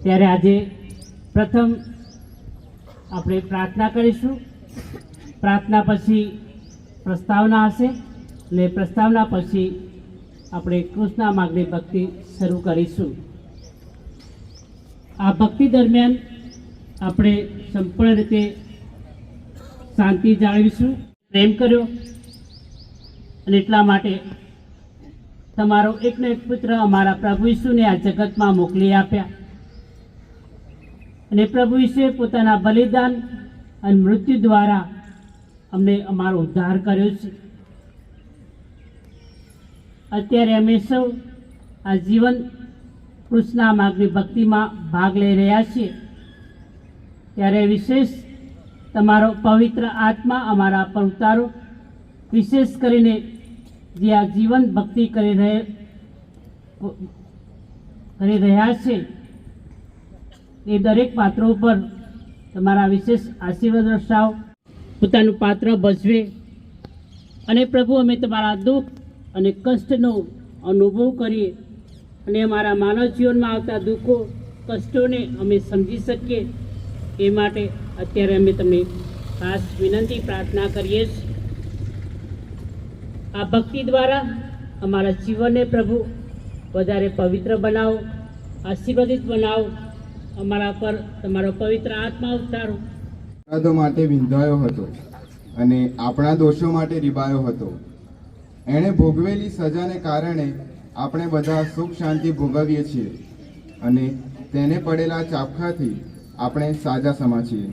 ત્યારે આજે પ્રથમ આપણે પ્રાર્થના કરીશું. પ્રાર્થના પછી પ્રસ્તાવના હશે ને પ્રસ્તાવના પછી આપણે કૃષ્ણ માર્ગની ભક્તિ શરૂ કરીશું. આ ભક્તિ દરમિયાન આપણે સંપૂર્ણ રીતે શાંતિ જાળવીશું. પ્રેમ કર્યો અને એટલા માટે તમારો એકનો એક પુત્ર અમારા પ્રભુ ઈસુને આ જગતમાં મોકલી આપ્યા અને પ્રભુ ઈસુએ પોતાના બલિદાન અને મૃત્યુ દ્વારા અમને અમારો ઉદ્ધાર કર્યો છે. અત્યારે અમે સૌ આ જીવન કૃષ્ણ માર્ગની ભક્તિમાં ભાગ લઈ રહ્યા છીએ. ત્યારે વિશેષ તમારો પવિત્ર આત્મા અમારા પર ઉતારો. વિશેષ કરીને જે આ જીવન ભક્તિ કરી રહ્યા છે એ દરેક પાત્રો ઉપર તમારા વિશેષ આશીર્વાદ દર્શાવો. પોતાનું પાત્ર ભજવે અને પ્રભુ અમે તમારા દુઃખ અને કષ્ટનો અનુભવ કરીએ અને અમારા માનવ જીવનમાં આવતા દુઃખો કષ્ટોને અમે સમજી શકીએ એ માટે અત્યારે અમે તમને ખાસ વિનંતી પ્રાર્થના કરીએ છીએ. આ ભક્તિ દ્વારા અમારા જીવનને પ્રભુ વધારે પવિત્ર બનાવો, આશીર્વાદિત બનાવો. અમારા પર તમારો પવિત્ર આત્મા ઉતારો. અપરાધો માટે વિંધાયો હતો અને આપણા દોષો માટે રીબાયો હતો. એણે ભોગવેલી સજાને કારણે આપણે બધા સુખ શાંતિ ભોગવીએ છીએ અને તેને પડેલા ચાપખાથી આપણે સાજા સમા છીએ.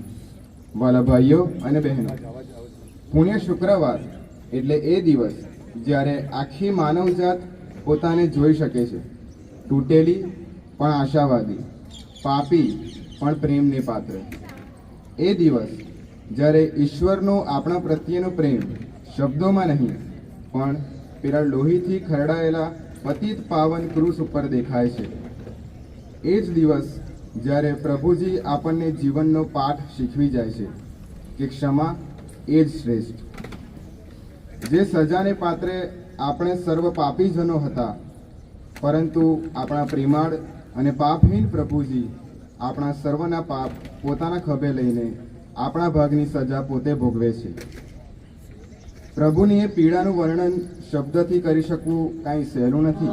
વાલા ભાઈઓ અને બહેનો, પુણ્ય શુક્રવાર એટલે એ દિવસ જ્યારે આખી માનવજાત પોતાને જોઈ શકે છે, તૂટેલી પણ આશાવાદી, પાપી પણ પ્રેમને પાત્ર. એ દિવસ જ્યારે ઈશ્વરનો આપણા પ્રત્યેનો પ્રેમ શબ્દોમાં નહીં પણ પેલા લોહીથી ખરડાયેલા પતિત પાવન ક્રૂસ ઉપર દેખાય છે. એ જ દિવસ જ્યારે પ્રભુજી આપણને જીવનનો પાઠ શીખવી જાય છે કે ક્ષમા એ જ શ્રેષ્ઠ. જે સજાને પાત્રે આપણે સર્વ પાપીજનો હતા, પરંતુ આપણા પ્રેમાળ અને પાપહીન પ્રભુજી આપણા સર્વના પાપ પોતાના ખભે લઈને આપણા ભાગની સજા પોતે ભોગવે છે. પ્રભુની એ પીડાનું વર્ણન શબ્દથી કરી શકવું કાંઈ સહેલું નથી.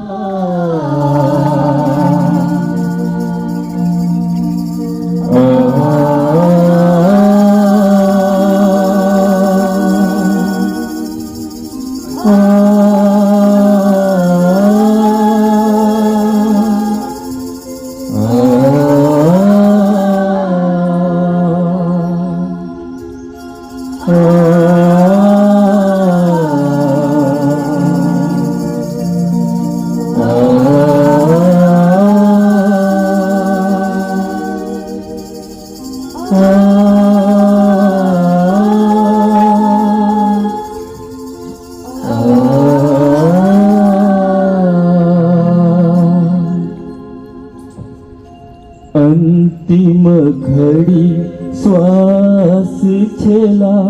અંતિમ ઘડી શ્વાસ છેલા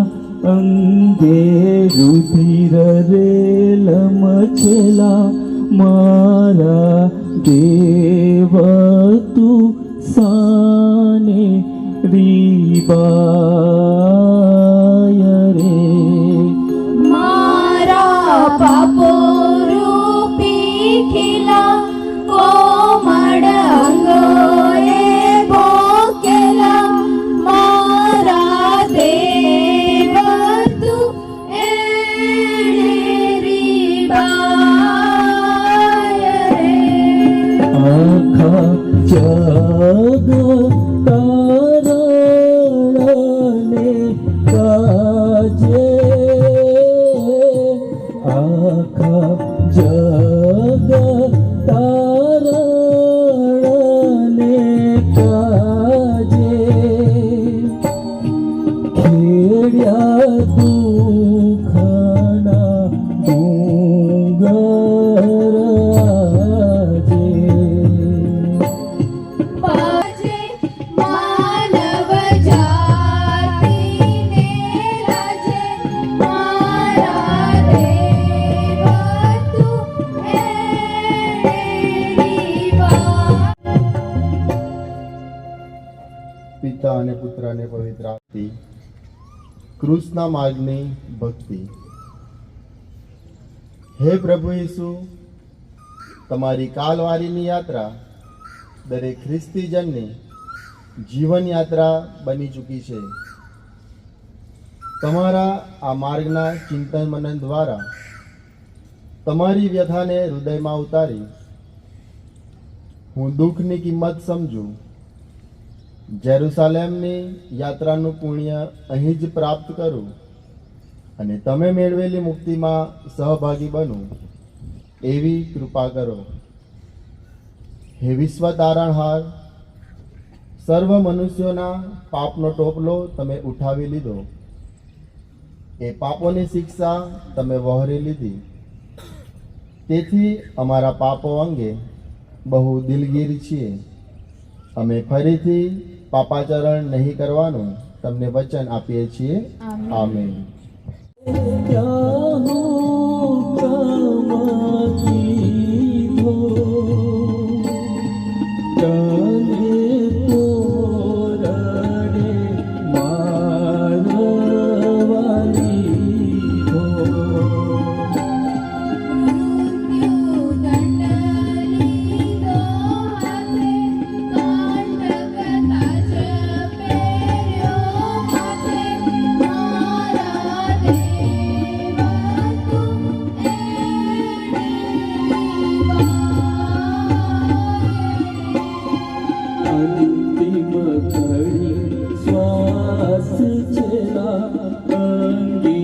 અંગે રુધિર રેલમ છેલા મારા દેવ તું સાને રીબાય રે. મારા પાપો રૂપી ખીલા કોમળ અંગોએ ભોકેલા મારા દેવ તું એણે રીબાય રે. આખા જગ તારણને કાજે, આખા જગ તારણને કાજે. ખેડ્યા દુઃખના ડુંગર આજે. બાજે મા પિતા અને પુત્ર અને પવિત્ર આત્માથી ક્રૂસના માર્ગની ભક્તિ. હે પ્રભુ ઈસુ, તમારી કાલવારીની યાત્રા દરેક ખ્રિસ્તીજનની જીવન યાત્રા બની ચૂકી છે. તમારા આ માર્ગના ચિંતન મનન દ્વારા તમારી વ્યથાને હૃદયમાં ઉતારી હું દુઃખની કિંમત સમજું, જેરુસાલેમની યાત્રાનું પુણ્ય અહીં જ પ્રાપ્ત કરું અને તમે મેળવેલી મુક્તિમાં સહભાગી બનું એવી કૃપા કરો. હે વિશ્વ તારણહાર, સર્વ મનુષ્યોના પાપનો ટોપલો તમે ઉઠાવી લીધો. એ પાપોની શિક્ષા તમે વહોરી લીધી. તેથી અમારા પાપો અંગે બહુ દિલગીર છીએ. અમે ફરીથી પાપાચરણ નહીં કરવાનું તમને વચન આપીએ છીએ. આમેન. ત્યાંનો કામથી ધો તને તોરડે મારવાની ધો અંતિમ ઘડી શ્વાસ છેલા અંગે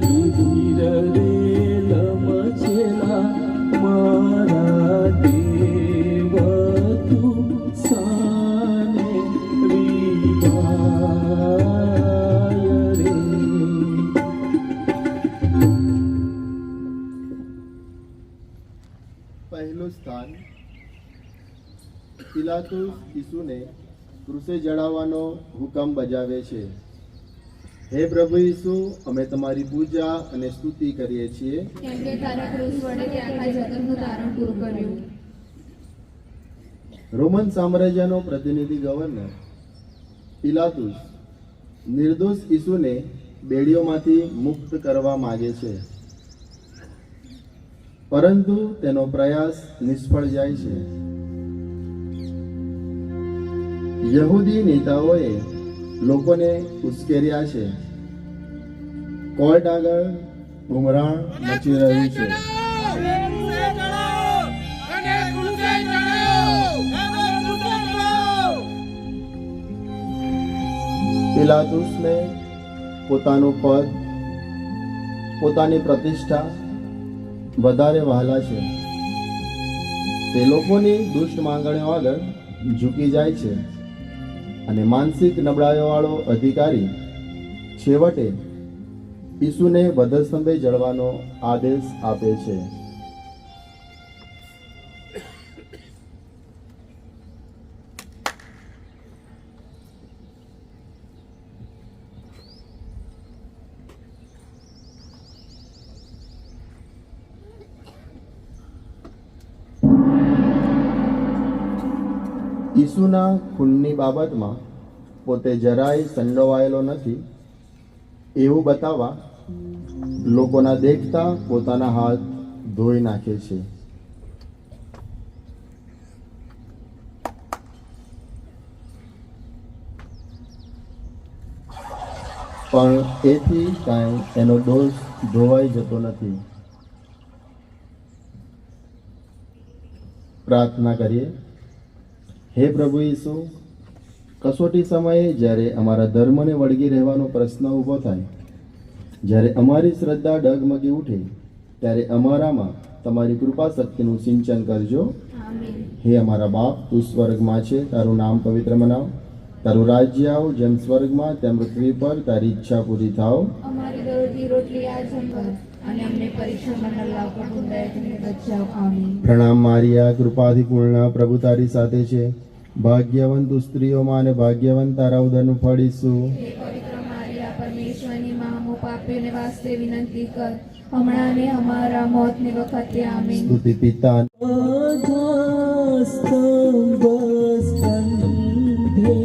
રુધિર રેલમ છેલા મારા દેવ તું સાને વિવાય રે. પહેલું સ્થાન પિલાતુસ ઈસુને ક્રૂસે જડાવવાનો હુકમ બજાવે છે. હે પ્રભુ ઈસુ, અમે તમારી પૂજા અને સ્તુતિ કરીએ છીએ કેમ કે તારા ક્રૂસ વડે તે આખા જગતનું તારણ પૂરું કર્યું. રોમન સામ્રાજ્યનો પ્રતિનિધિ ગવર્નર પિલાતુસ નિર્દોષ ઈસુને બેડીઓમાંથી મુક્ત કરવા માગે છે, પરંતુ તેનો પ્રયાસ નિષ્ફળ જાય છે. યહૂદી નેતાઓએ લોકોને ઉશ્કેર્યા છે. કોર્ટ આગળ બુમરાણ મચી રહ્યું છે. પિલાતુસને પોતાનું પદ, પોતાની પ્રતિષ્ઠા વધારે વહાલા છે. તે લોકોની દુષ્ટ માંગણીઓ આગળ ઝૂકી જાય છે અને માનસિક નબળાઈઓવાળો અધિકારી છેવટે ઈસુને વધસ્તંભે જળવાનો આદેશ આપે છે. ઈસુના ખૂનની બાબતમાં પોતે જરાય સંડોવાયેલો નથી એવું બતાવવા લોકોના દેખતા પોતાના હાથ ધોઈ નાખે છે. પણ એથી કાંઈ એનો દોષ ધોવાઈ જતો નથી. પ્રાર્થના કરીએ. હે પ્રભુ ઈસુ, કસોટી સમયે જ્યારે અમારા ધર્મને વળગી રહેવાનો પ્રશ્ન ઊભો થાય, જ્યારે અમારી શ્રદ્ધા ડગમગી ઉઠે, ત્યારે અમારામાં તમારી કૃપા શક્તિનું સિંચન કરજો. હે અમારા બાપ, તું સ્વર્ગમાં છે, તારું નામ પવિત્ર મનાવ. તારું રાજ્ય આવ, જેમ સ્વર્ગમાં તેમ પૃથ્વી પર તારી ઈચ્છા પૂરી થાવ. અમારી દરરોજની રોટલી આજ સંભર અને અમને પરીક્ષામાં ન લાવ, પણ દયાથી બચાવ. આમીન. પ્રણામ મારિયા, કૃપાથી પૂર્ણ, પ્રભુ તારી સાથે છે. ભાગ્યવંત તું સ્ત્રીઓમાં અને ભાગ્યવંત તારા ઉદરનું ફળ ઈસુ. હે પવિત્ર મારિયા, પરમેશ્વરની માં, અમો પાપીઓને વાસ્તે વિનંતી કર, હમણાં ને અમારા મોતની વખતે. આમીન. સ્તુતિ પિતા આધાસ્તંભ સ્કંધે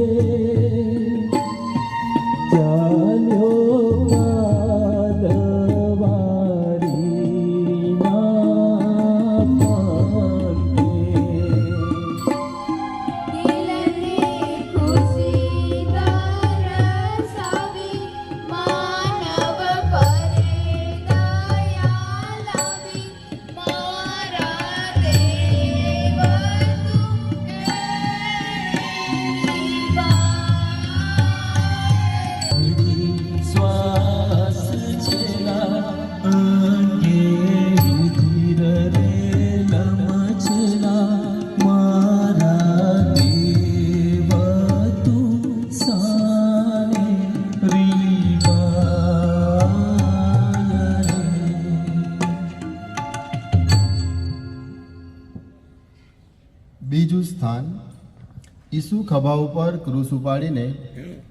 ઈસુ ખભા ઉપર ક્રૂસ ઉપાડીને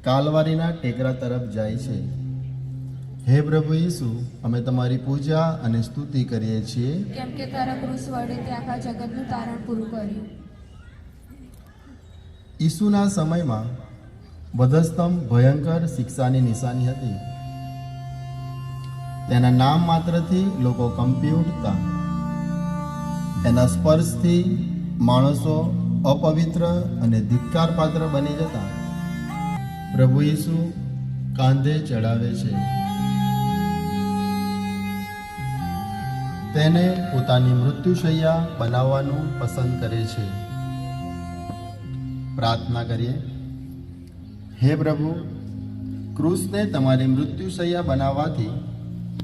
કાલવારીના ટેકરા તરફ જાય છે. હે પ્રભુ ઈસુ, અમે તમારી પૂજા અને સ્તુતિ કરીએ છીએ, કેમ કે તારા ક્રૂસ વડે તે આખા જગતનું તારણ પૂરું કર્યું. ઈસુના સમયમાં વધસ્તંભ ભયંકર શિક્ષાની નિશાની હતી. તેના નામ માત્રથી લોકો કંપી ઉઠતા. એના સ્પર્શથી માણસો અપવિત્ર અને ધિક્કાર પાત્ર બની જતા. પ્રભુ ઈસુ કાંધે ચડાવે છે. તેને પોતાની મૃત્યુશૈયા બનાવવાનું પસંદ કરે છે. પ્રાર્થના કરીએ. હે પ્રભુ, ક્રૂસને તમારી મૃત્યુશૈયા બનાવવાથી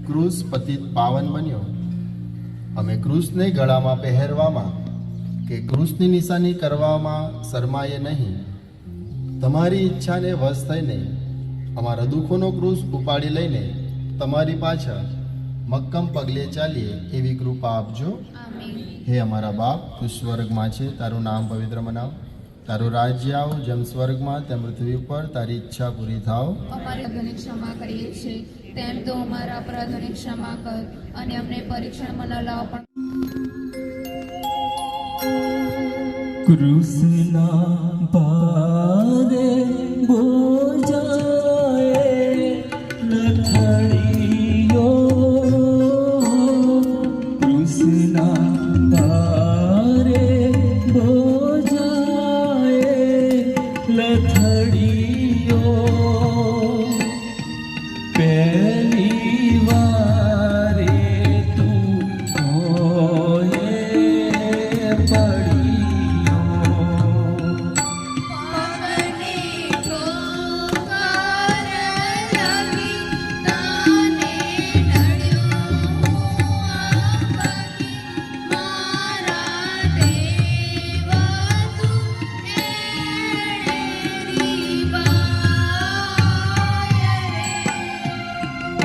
ક્રૂસ પતિત પાવન બન્યો. અમે ક્રૂસને ગળામાં પહેરવામાં કે ક્રૂસની નિશાની કરવામાં શરમાઈએ નહીં. તમારી ઈચ્છાને વશ થઈને અમારા દુઃખોનો ક્રૂસ ઉપાડી લઈને તમારી પાછળ મક્કમ પગલે ચાલીએ એવી કૃપા આપજો. હે અમારા બાપ, તું સ્વર્ગમાં છે, તારું નામ પવિત્ર મનાવ. તારું રાજ્ય આવ, જેમ સ્વર્ગમાં તેમ પૃથ્વી ઉપર તારી ઈચ્છા પૂરી થાવ. અમારી અપરાધોની ક્ષમા કરીએ છીએ તેમ તો અમારા અપરાધોની ક્ષમા કર, અને અમને પરીક્ષણમાં ન લાવ પણ કૃષ્ણા ભારે બોજાએ લથડીયો, કૃષ્ણા ભારે બોજાએ લથડીયો, પહેલી વારે તું હોયે પડ્યો.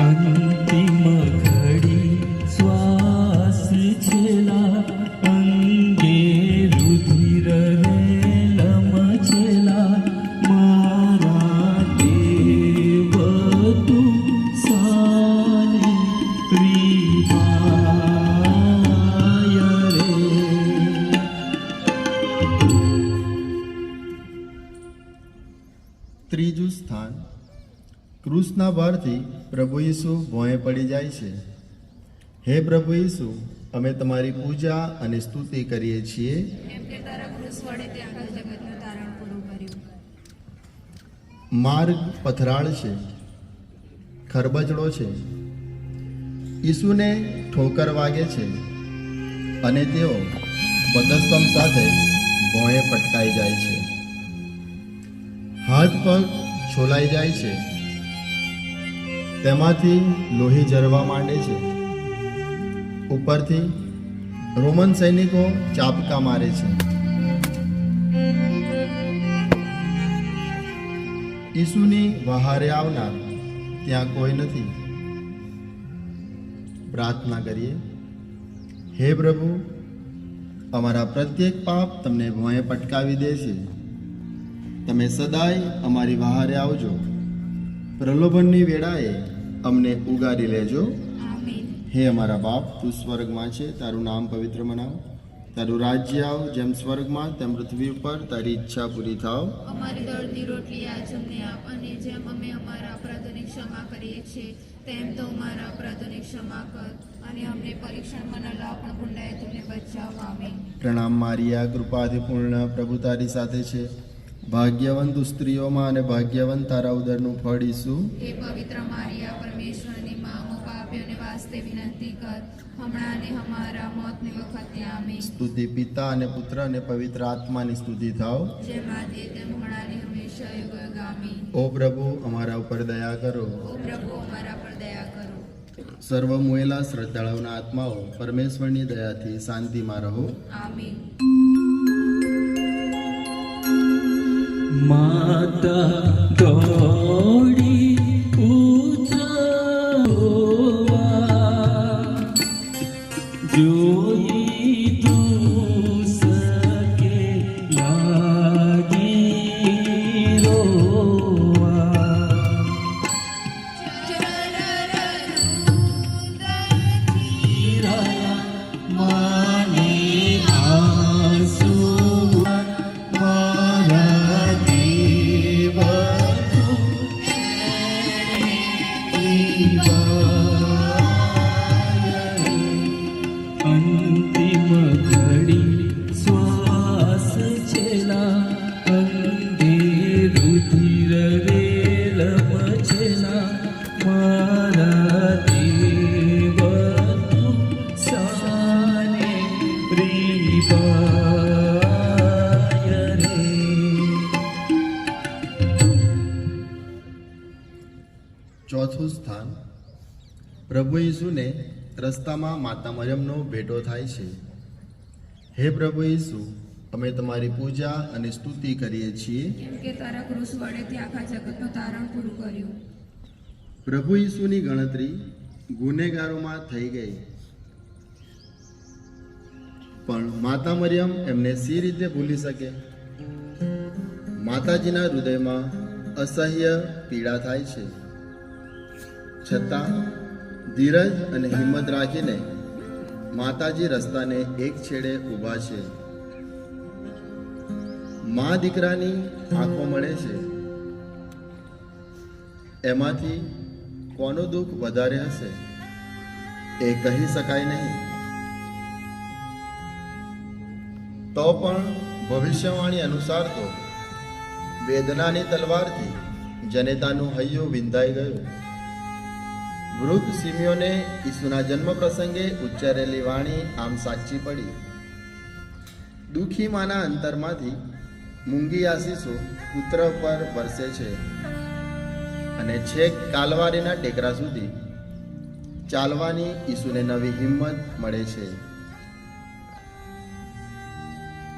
અંતિમ ઘડી શ્વાસ છેલા, અંગે રુધિર રેલમ છેલા, મારા દેવ તું સાની પ્રિયાય રે. ત્રીજું સ્થાન, ક્રૂસના ભારથી પ્રભુ ઈસુ ભોંય પડી જાય છે. હે પ્રભુ ઈસુ, અમે તમારી પૂજા અને સ્તુતિ કરીએ છીએ, કેમ કે તારા ક્રૂસ વડે તે આખા જગતનું તારણ પૂરું કર્યું. માર્ગ પથરાળ છે, ખરબચડો છે. ઈસુને ઠોકર વાગે છે અને તેઓ વધસ્તંભ સાથે ભોંય પટકાઈ જાય છે. હાથ પગ છોલાઈ જાય છે, તેમાંથી લોહી ઝરવા માંડે છે. ઉપરથી રોમન સૈનિકો ચાબકા મારે છે. ઈસુની વહારે આવનાર ત્યાં કોઈ નથી. પ્રાર્થના કરીએ. હે પ્રભુ, અમારા પ્રત્યેક પાપ તમને ભોંય પટકાવી દે છે. તમે સદાય અમારી વહારે આવજો. પ્રલોભનની વેળાએ અમને ઉગારી લેજો. હે અમારા બાપ, તું સ્વર્ગમાં છે, તારું નામ પવિત્ર મનાવ. તારું રાજ્ય આવ, જેમ સ્વર્ગમાં તેમ પૃથ્વી ઉપર તારી ઈચ્છા પૂરી થાવ. અમારી દળની રોટલી આજ અમને આપ, અને જેમ અમે અમારા અપરાધોની ક્ષમા કરીએ છીએ તેમ તો અમારા અપરાધોની ક્ષમા કર, અને અમને પરીક્ષણમાં ન લાવ પણ ગુંડાએ તમને બચાવ. આમીન. પ્રણામ મારિયા, કૃપાથી પૂર્ણ, પ્રભુ તારી સાથે છે. ભાગ્યવંત સ્ત્રીઓમાં અને ભાગ્યવંત તારા ઉદરનું ફળ ઈસુ. હે પવિત્ર મારિયા, પરમેશ્વરની માં, અમો પાપીઓને વાસ્તે વિનંતી કર, હમણાં ને અમારા મોતની વખતે. આમીન. સ્તુતિ પિતા અને પુત્ર અને પવિત્ર આત્માની સ્તુતિ થાવ. જેમ આદિ તેમ હમણાં ને હંમેશા યુગ આમીન. ઓ પ્રભુ, અમારા ઉપર દયા કરો. ઓ પ્રભુ, અમારા પર દયા કરો. સર્વ મોયેલા શ્રદ્ધાળુઓના આત્માઓ પરમેશ્વરની દયાથી શાંતિમાં રહો. આમીન. માતા દોડી ઉતરવા, જોઈ તું સકે લાગે ધીર રેલ મચેલા મારા દેવ તું સાને રીબાય રે. ચોથું સ્થાન, પ્રભુ ઈસુને રસ્તામાં માતા મરિયમનો ભેટો થાય છે. હે પ્રભુ ઈસુ, અમે તમારી પૂજા અને સ્તુતિ કરીએ છીએ. કેમ કે તારા ક્રૂસ વડે તે આખા જગતનું તારણ પૂરું કર્યું. પ્રભુ ઈસુની ગણતરી ગુનેગારોમાં થઈ ગઈ, પણ માતા મરિયમ એમને સી રીતે ભૂલી શકે? માતાજીના હૃદયમાં અસહ્ય પીડા થાય છે, છતાં ધીરજ અને હિંમત રાખીને માતાજી રસ્તાને એક છેડે ઊભા છે. મા દીકરાની આંખો મળે છે, એમાંથી કોનું દુઃખ વધારે હશે એ કહી શકાય નહીં. તો પણ ભવિષ્યવાણી અનુસાર તો વેદનાની તલવારથી જનેતાનું હૈયું વિંધાઈ ગયું. વૃદ્ધ સિમિયોને ઈસુના જન્મ પ્રસંગે ઉચ્ચારેલી વાણી આમ સાચી પડી. દુઃખી માના અંતરમાંથી મૂંગી આશીષો પુત્ર પર વરસે છે અને છેક કાલવારીના ટેકરા સુધી ચાલવાની ઈસુને નવી હિંમત મળે છે.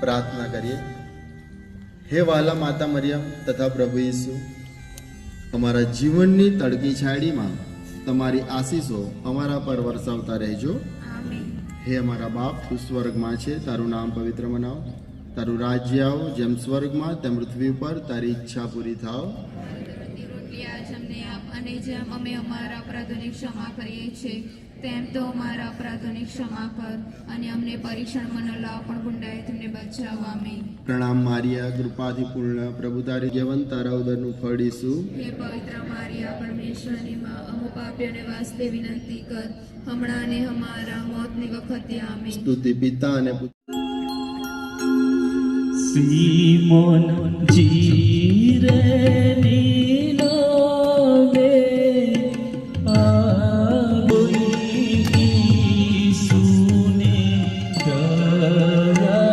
પ્રાર્થના કરીએ. હે વહાલા માતા મરિયમ તથા પ્રભુ ઈસુ, અમારા જીવનની તડકી છાયડીમાં તમારી આશીષો અમારા પર વરસાવતા રહેજો. આમીન. હે અમારા બાપ, તું સ્વર્ગમાં છે, તારું નામ પવિત્ર મનાવ, તારું રાજ્ય આવો, જેમ સ્વર્ગમાં તેમ પૃથ્વી ઉપર તારી ઈચ્છા પૂરી થાવ. દરરોજની રોટલી આજ અમને આપ, અને જેમ અમે અમારા અપરાધોની ક્ષમા કરીએ છીએ તેમ તો અમારા અપરાધોની ક્ષમા કર, અને અમને પરીક્ષણમાં ન લાવ પણ ગુંડાએ તમને બચાવ. આમીન. પ્રણામ મારિયા, કૃપાથી પૂર્ણ, પ્રભુ તારી જવન, તારા ઉદરનું ફળ ઈસુ. હે પવિત્ર મારિયા, પરમેશ્વરની માં, અમો પાપીઓને વાસ્તે વિનંતી કર, હમણાં અને અમારા મોતની વખતે. આમીન. સ્તુતિ પિતા અને પુત્ર સિમોન જીરે નીલો વે આબોઈ ઈસુને ગવારા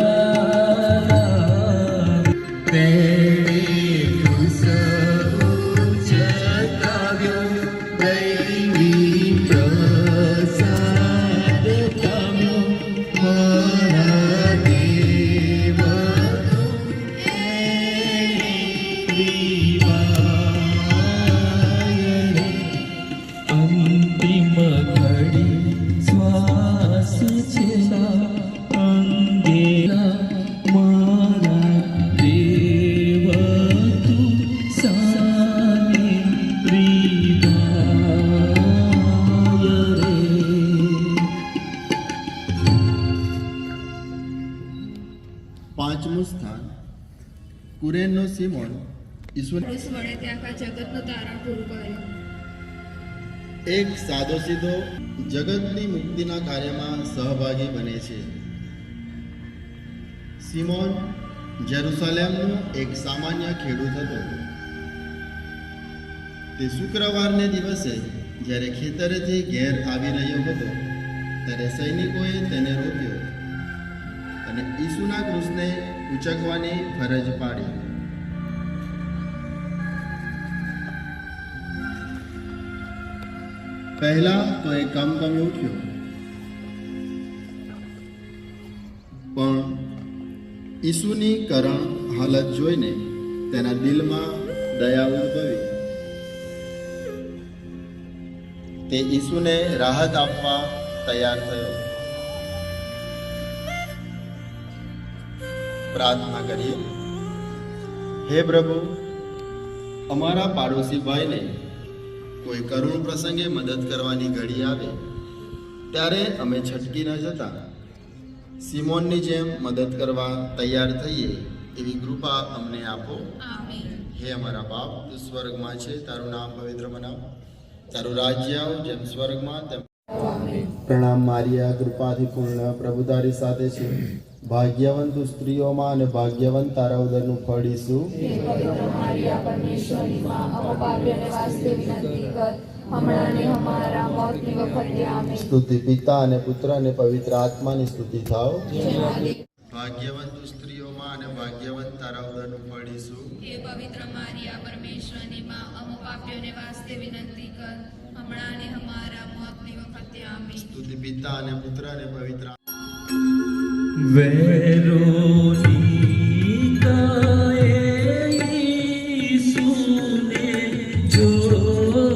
તેણે ક્રૂસ ઉચકાવ્યો, દૈવી પ્રસાદ પામ્યો, મારા દેવ અંતિમ ઘડી શ્વાસ છેલ્લા અંગેલા મારા દેવ તું સાને રીબાય રે. પાંચમું સ્થાન, કુરેનનો સિમોન ઈસુ ક્રૂસ વડે તે આખા જગતનું તારણ પૂરું કર્યું. એક સાદો સીધો જગતની મુક્તિના કાર્યમાં સહભાગી બને છે. સિમોન જેરુસલેમનો એક સામાન્ય ખેડૂત હતો. તે શુક્રવારને દિવસે જ્યારે ખેતરેથી ઘેર આવી રહ્યો હતો ત્યારે સૈનિકોએ તેને રોક્યો અને ઈસુના ક્રૂસને ઉચકવાની ફરજ પાડી. પહેલા તો એ કમકમી ઉઠ્યો, પણ ઈસુની કરણ હાલત જોઈને તેના દિલમાં દયા ઉદ્ભવી. તે ઈસુને રાહત આપવા તૈયાર થયો. પ્રાર્થના કરીએ. હે પ્રભુ, અમારા પાડોશી ભાઈને કોઈ કરુણ પ્રસંગે મદદ કરવાની ઘડી આવે ત્યારે અમે છટકી ન જતા સિમોનની જેમ મદદ કરવા તૈયાર થઈએ એવી કૃપા અમને આપો. આમીન. હે અમારા બાપ, તું સ્વર્ગમાં છે, તારું નામ પવિત્ર બનાવ, તારું રાજ્ય આવ, જેમ સ્વર્ગમાં તેમ. પ્રણામ મારિયા, કૃપાથી પૂર્ણ, પ્રભુ તારી સાથે છે, ભાગ્યવંત સ્ત્રીઓમાં અને ભાગ્યવંત તારા ઉદરનું ફળ ઈસુ. હે પવિત્ર મારિયા, પરમેશ્વરની માં, અપાવ્યને વાસ્તે વિનંતી કર, હમણાં ને અમારા મોતની વખતે આમેન. સ્તુતિ પિતા અને પુત્ર અને પવિત્ર આત્માની સ્તુતિ થાવ. જેનાથી ભાગ્યવંત સ્ત્રીઓમાં અને ભાગ્યવંત તારા ઉદરનું ફળ ઈસુ. હે પવિત્ર મારિયા, પરમેશ્વરની માં, અમો પાપ્યોને વાસ્તે વિનંતી કર, હમણાં ને અમારા મોતની વખતે આમેન. સ્તુતિ પિતા અને પુત્ર અને પવિત્ર વેરોનિકાએ ઈસુને જોયો,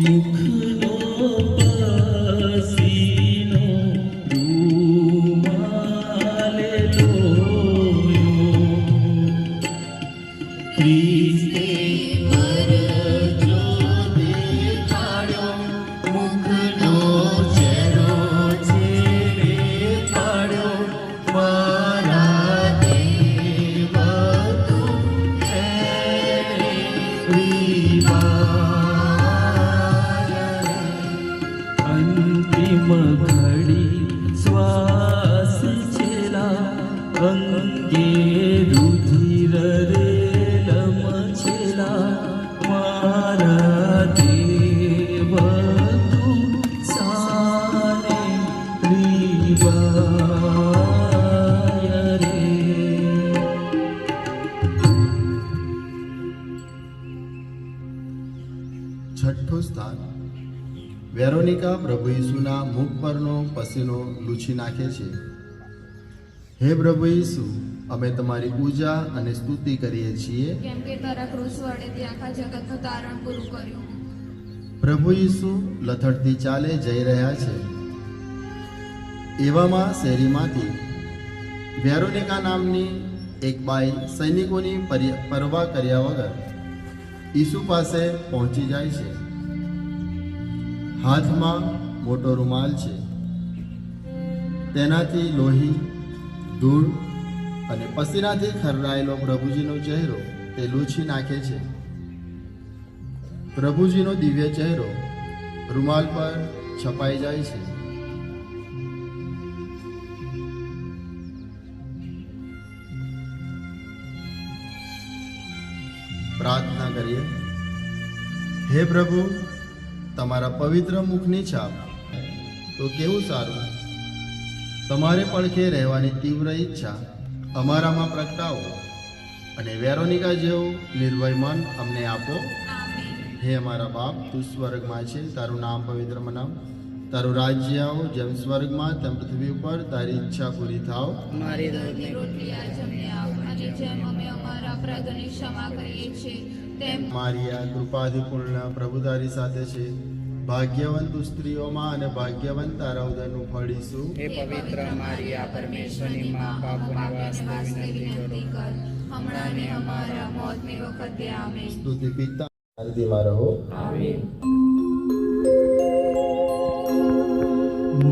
મુખનો પસીનો રૂમાલે લોયો. ખ્રિસ્તે અંતિમ ઘડી શ્વાસ છેલા, અંગે રુધિર રેલમ છેલા, મારા દેવ તું સારે રીવાય રે. છઠ્ઠું સ્થાન. વેરોનિકા પ્રભુ ઈસુના મુખ પરનો પસીનો લૂછી નાખે છે. હે પ્રભુ ઈસુ, અમે તમારી પૂજા અને સ્તુતિ કરીએ છીએ. કેમ કે તારા ક્રૂસ વડે તે આખા જગતનું તારણ પૂરું કર્યું. પ્રભુ ઈસુ લથડતી ચાલે જઈ રહ્યા છે. એવામાં શેરીમાંથી વેરોનિકા નામની એક બાઈ સૈનિકોની પરવા કર્યા વગર ઈસુ પાસે પહોંચી જાય છે. હાથમાં મોટો રૂમાલ છે. તેનાથી લોહી, ધૂળ અને પસીનાથી ખરડાયેલો પ્રભુજીનો ચહેરો તે લૂછી નાખે છે. પ્રભુજીનો દિવ્ય ચહેરો રૂમાલ પર છપાઈ જાય છે. પ્રાર્થના કરીએ. હે પ્રભુ, તમારા પવિત્ર મુખની છાપ તો કેવું સારું. તમારે પડખે રહેવાની તીવ્ર ઈચ્છા અમારામાં પ્રગટાવો અને વેરોનિકા જેવું નિર્ભય મન અમને આપો. આમેન. હે અમારા બાપ, તું સ્વર્ગમાં છે, તારું નામ પવિત્ર મનાવ, તારું રાજ્ય આવો, જેમ સ્વર્ગમાં તેમ પૃથ્વી ઉપર તારી ઈચ્છા પૂરી થાવ. દરરોજની રોટલી આજ અમને આપ, અને જેમ અમે અમારા અપરાધોની ક્ષમા કરીએ છીએ તેમ મારી આ કૃપાથી પૂર્ણ પ્રભુ તારી સાથે છે. ભાગ્યવંત સ્ત્રીઓમાં અને ભાગ્યવંત તારા ઉદરનું ફળ ઈસુ. હે પવિત્ર મારિયા, પરમેશ્વરની માં, પાપોને વાસ્તે વિનંતી કર, હમણાં ને અમારા મોતની વખતે આમેન. સ્તુતિ પિતા શાંતિમાં રહો.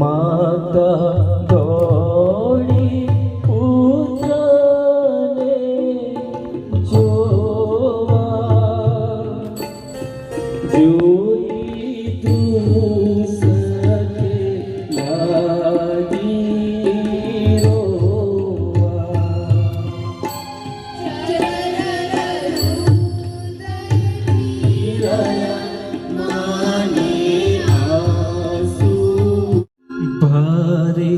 માતા દોડી પુત્રને જોવા, જોઈ તું સકે લાગી રોવા. ભારે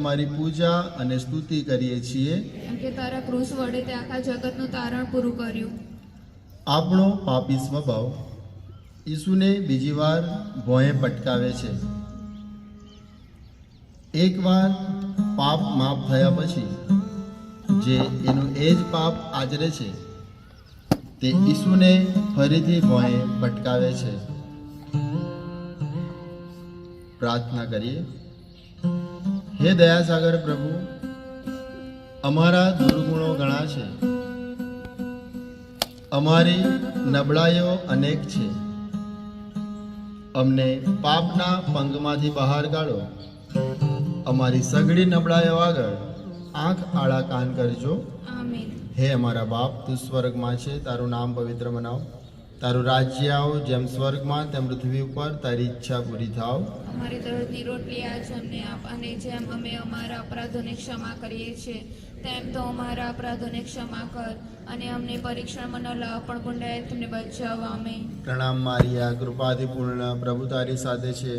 તમારી પૂજા અને સ્તુતિ કરીએ છીએ. કેમ કે તારા ક્રૂસ વડે તે આખા જગતનું તારણ પૂરું કર્યું. આપણો પાપી સ્વભાવ ઈસુને બીજી વાર ભોંયે પટકાવે છે. એકવાર પાપ માફ થયા પછી જે એનું એ જ પાપ આચરે છે તે ઈસુને ફરીથી ભોંયે પટકાવે છે. પ્રાર્થના કરીએ. હે દયાસાગર પ્રભુ, અમારા દુર્ગુણો ઘણા છે, અમારી નબળાઈઓ અનેક છે. અમને પાપના પંગમાંથી બહાર કાઢો. અમારી સઘળી નબળાઈઓ આગળ આંખ આડા કાન કરજો. આમીન. હે અમારા બાપ, તું સ્વર્ગમાં છે, તારું નામ પવિત્ર મનાવ. તારું રાજ્ય આવો, જેમ સ્વર્ગમાં તેમ પૃથ્વી ઉપર તારી ઈચ્છા પૂરી થાવ. અમારી દરરોજની રોટલી આજ અમને આપ, અને જેમ અમે અમારા અપરાધોને ક્ષમા કરીએ છીએ તેમ તો અમારા અપરાધોને ક્ષમા કર, અને અમને પરીક્ષણમાં ન લાવ પણ ગુંડાએ તમને બચાવ. આમીન. પ્રણામ મારિયા, કૃપાથી પૂર્ણ, પ્રભુ તારી સાથે છે.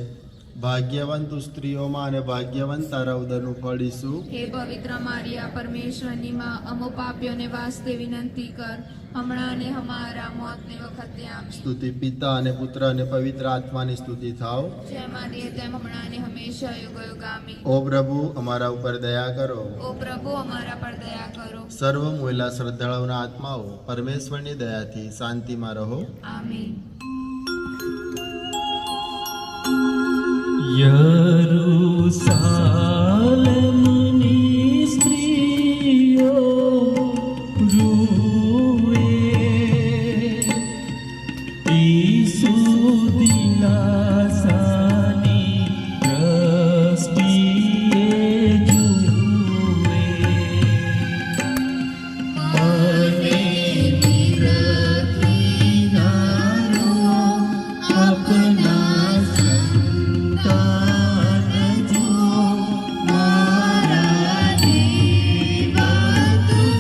ભાગ્યવંત તું સ્ત્રીઓમાં અને ભાગ્યવંત તારા ઉદરનું ફળ ઈસુ. હે પવિત્ર મારિયા, પરમેશ્વરની માં, અમો પાપીઓને વાસ્તે વિનંતી કર, હમણાં અને અમારા મોતની વખતે. આમીન. સ્તુતિ પિતા અને પુત્ર અને પવિત્ર આત્માની સ્તુતિ થાવ. જેમ આદિએ તેમ હમણાં અને હંમેશા યુગયુગ. આમીન. ઓ પ્રભુ, અમારા ઉપર દયા કરો. ઓ પ્રભુ, અમારા પર દયા કરો. સર્વ મોયલા શ્રદ્ધાળુઓના આત્માઓ પરમેશ્વરની દયાથી શાંતિમાં રહો. આમીન. યરૂશાલેમની સ્ત્રીઓ રૂએ, ઈસુ દિલાસાની દ્રષ્ટિએ જુએ. મને નિરખી નાનો આપના સંતાન જુઓ. મારા દેવા તું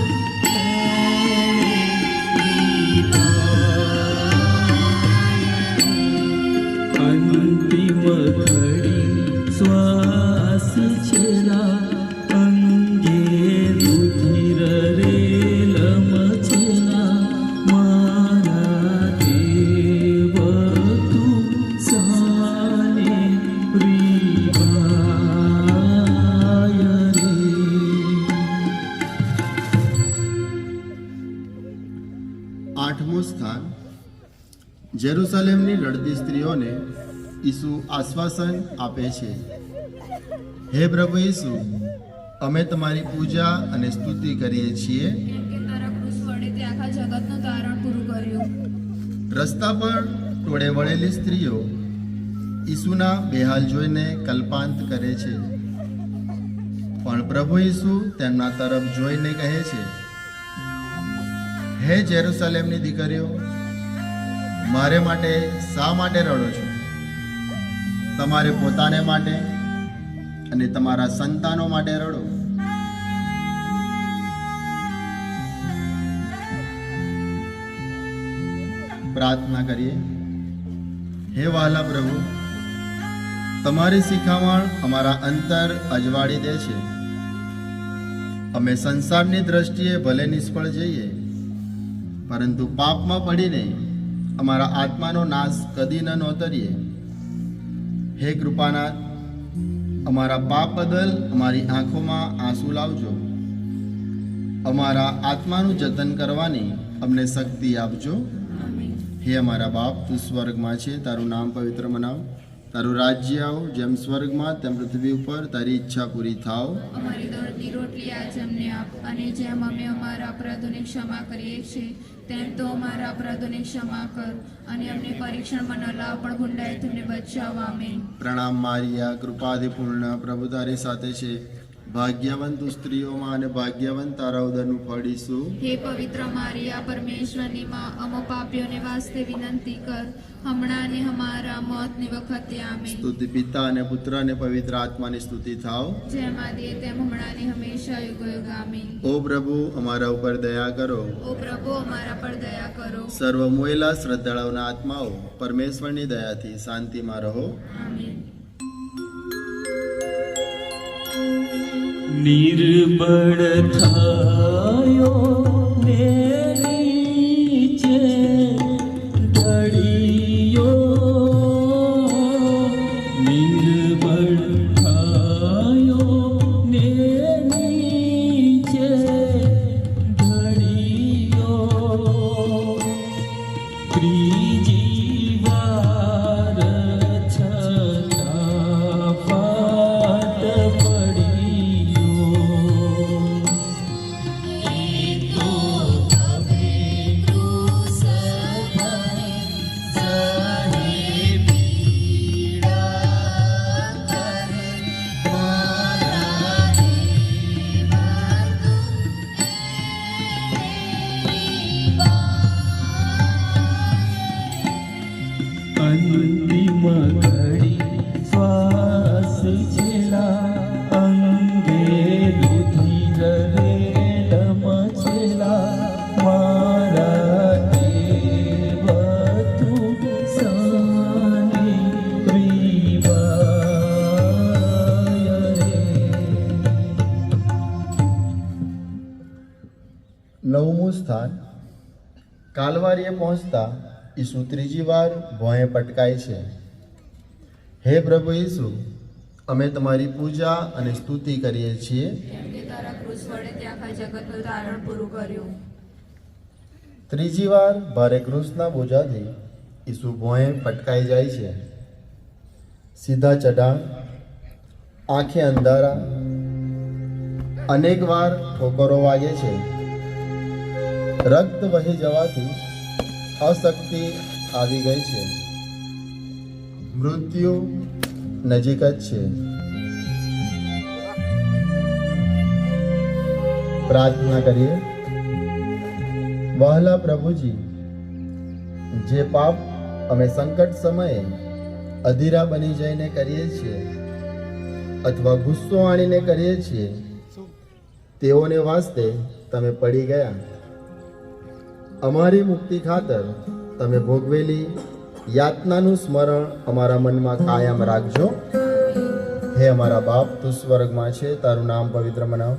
અંતિમ ઘડી શ્વાસ છેલ્લા અંગે રુધિર રેલમ છેલ્લા. મારા દેવ તું સાને પ્રિયાય રે. આઠમું સ્થાન, જેરુસલેમની લડતી સ્ત્રીઓને ઈસુ આશ્વાસન આપે છે. હે પ્રભુ ઈસુ, અમે તમારી પૂજા અને સ્તુતિ કરીએ છીએ. કેમ કે તારા ક્રૂસ વડે તે આખા જગતનું તારણ પૂરું કર્યું. રસ્તા પર ટોળે વળેલી સ્ત્રીઓ ઈસુના બેહાલ જોઈને કલ્પાંત કરે છે, પણ પ્રભુ ઈસુ તેમના તરફ જોઈને કહે છે, હે જેરુસલેમની દીકરીઓ, મારે માટે શા માટે રડો છો? તમારે પોતાને માટે અને તમારા સંતાનો માટે રડો. પ્રાર્થના કરીએ. હે વહાલા પ્રભુ, તમારી શિખામણ અમારા અંતર અજવાળી દે છે. અમે સંસારની દ્રષ્ટિએ ભલે નિષ્ફળ જઈએ, પરંતુ પાપમાં પડીને અમારા આત્માનો નાશ કદી ન નોતરીએ. હે કૃપાનાથ, અમારા પાપ બદલ અમારી આંખોમાં આંસુ લાવજો. અમારા આત્માનું જતન કરવાની અમને શક્તિ આપજો. આમીન. હે અમારા બાપ, તું સ્વર્ગમાં છે, તારું નામ પવિત્ર મનાવ. તારું રાજ્ય આવો, જેમ સ્વર્ગમાં તેમ પૃથ્વી ઉપર તારી ઈચ્છા પૂરી થાવ. અમારી દરરોજની રોટલી આજ અમને આપ, અને જેમ અમે અમારા અપરાધોને ક્ષમા કરીએ છીએ તેમ તો અમારા અપરાધોને ક્ષમા કર, અને અમને પરીક્ષણમાં ન લાવ પણ ગુંડાએ તમને બચાવ. આમીન. પ્રણામ મારિયા, કૃપાથી પૂર્ણ, પ્રભુ તારી સાથે છે. ભાગ્યવંત તું સ્ત્રીઓમાં અને ભાગ્યવંત તારા ઉદરનું ફળ ઈસુ. હે પવિત્ર મારિયા, પરમેશ્વરની માં, અમો પાપીઓને વાસ્તે વિનંતી કર, હમણાં અને અમારા મોતની વખતે. આમીન. સ્તુતિ પિતા અને પુત્ર અને પવિત્ર આત્માની સ્તુતિ થાવ. જેમ આદિએ તેમ હમણાં અને હંમેશા યુગયુગ. આમીન. ઓ પ્રભુ, અમારા ઉપર દયા કરો. ઓ પ્રભુ, અમારા પર દયા કરો. સર્વ મોયેલા શ્રદ્ધાળુઓના આત્માઓ પરમેશ્વરની દયાથી શાંતિમાં રહો. આમીન. નિર્બળ થાયો ને નીચે ઢળ્યો, નિર્બળ થાયો ને નીચે ઢળ્યો, ત્રીજી વાર છતાં ફાટ પડ્યો. અંતિમ ઘડી શ્વાસ છેલ્લા, અંગે રુધિર રેલમ છેલ્લા, મારા દેવ તું સાની પ્રિવાય રે. 9મું સ્થાન. કાલવારીએ પહોંચતા ઈસુ ત્રીજી વાર ભોંય પટકાય છે. હે પ્રભુ ઈસુ, અમે તમારી પૂજા અને સ્તુતિ કરીએ છીએ. કેમ કે તારા ક્રૂસ વડે તે આખા જગતનું તારણ પૂરું કર્યું. ત્રીજી વાર ભારે ક્રૂસના બોજાથી ઈસુ ભોંય પટકાઈ જાય છે. સીધા ચઢાણ, આંખે અંધારા, અનેક વાર ઠોકરો વાગે છે. રક્ત વહી જવાથી અશક્તિ આવી ગઈ છે. મૃત્યુ નજીક જ છે. પ્રાર્થના કરીએ. વહાલા પ્રભુજી, જે પાપ અમે સંકટ સમયે અધીરા બની જઈને કરીએ છીએ અથવા ગુસ્સો આણીને કરીએ છીએ, તેઓને વાસ્તે તમે પડી ગયા. અમારી મુક્તિ ખાતર તમે ભોગવેલી યાતનાનું સ્મરણ અમારા મનમાં કાયમ રાખજો. હે અમારા બાપ, તું સ્વર્ગમાં છે, તારું નામ પવિત્ર મનાવ.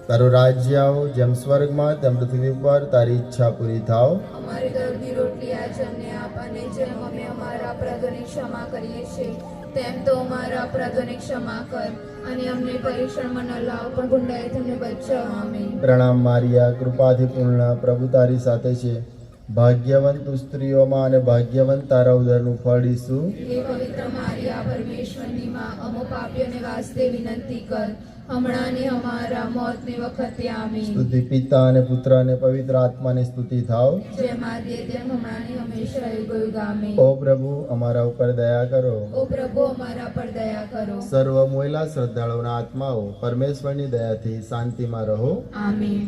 તારું રાજ્ય આવો, જેમ સ્વર્ગમાં તેમ પૃથ્વી ઉપર તારી ઈચ્છા પૂરી થાવ. અમારી દળની રોટલી આજ અમને આપ, અને જેમ અમે અમારા અપરાધોની ક્ષમા કરીએ છીએ તેમ તો અમારા અપરાધોની ક્ષમા કર, અને અમને પરીક્ષણમાં ન લાવ પણ ગુંડાઈથી અમને બચાવ. આમેન. પ્રણામ મારિયા, કૃપાથી પૂર્ણ, પ્રભુ તારી સાથે છે. ભાગ્યવંત તું સ્ત્રીઓમાં અને ભાગ્યવંત તારા ઉદરનું ફળ ઈસુ. હે પવિત્ર મારિયા, પરમેશ્વરની માં, અમો પાપીઓને વાસ્તે વિનંતી કર, હમણાં ને અમારા મોતની વખતે. આમીન. સ્તુતિ પિતા અને પુત્ર અને પવિત્ર આત્માની સ્તુતિ થાવ. જેમ આદિએ તેમ હમણાં ને હંમેશા યુગ. આમીન. ઓ પ્રભુ, અમારા ઉપર દયા કરો. ઓ પ્રભુ, અમારા પર દયા કરો. સર્વ મોયલા શ્રદ્ધાળુઓના આત્માઓ પરમેશ્વરની દયાથી શાંતિમાં રહો. આમીન.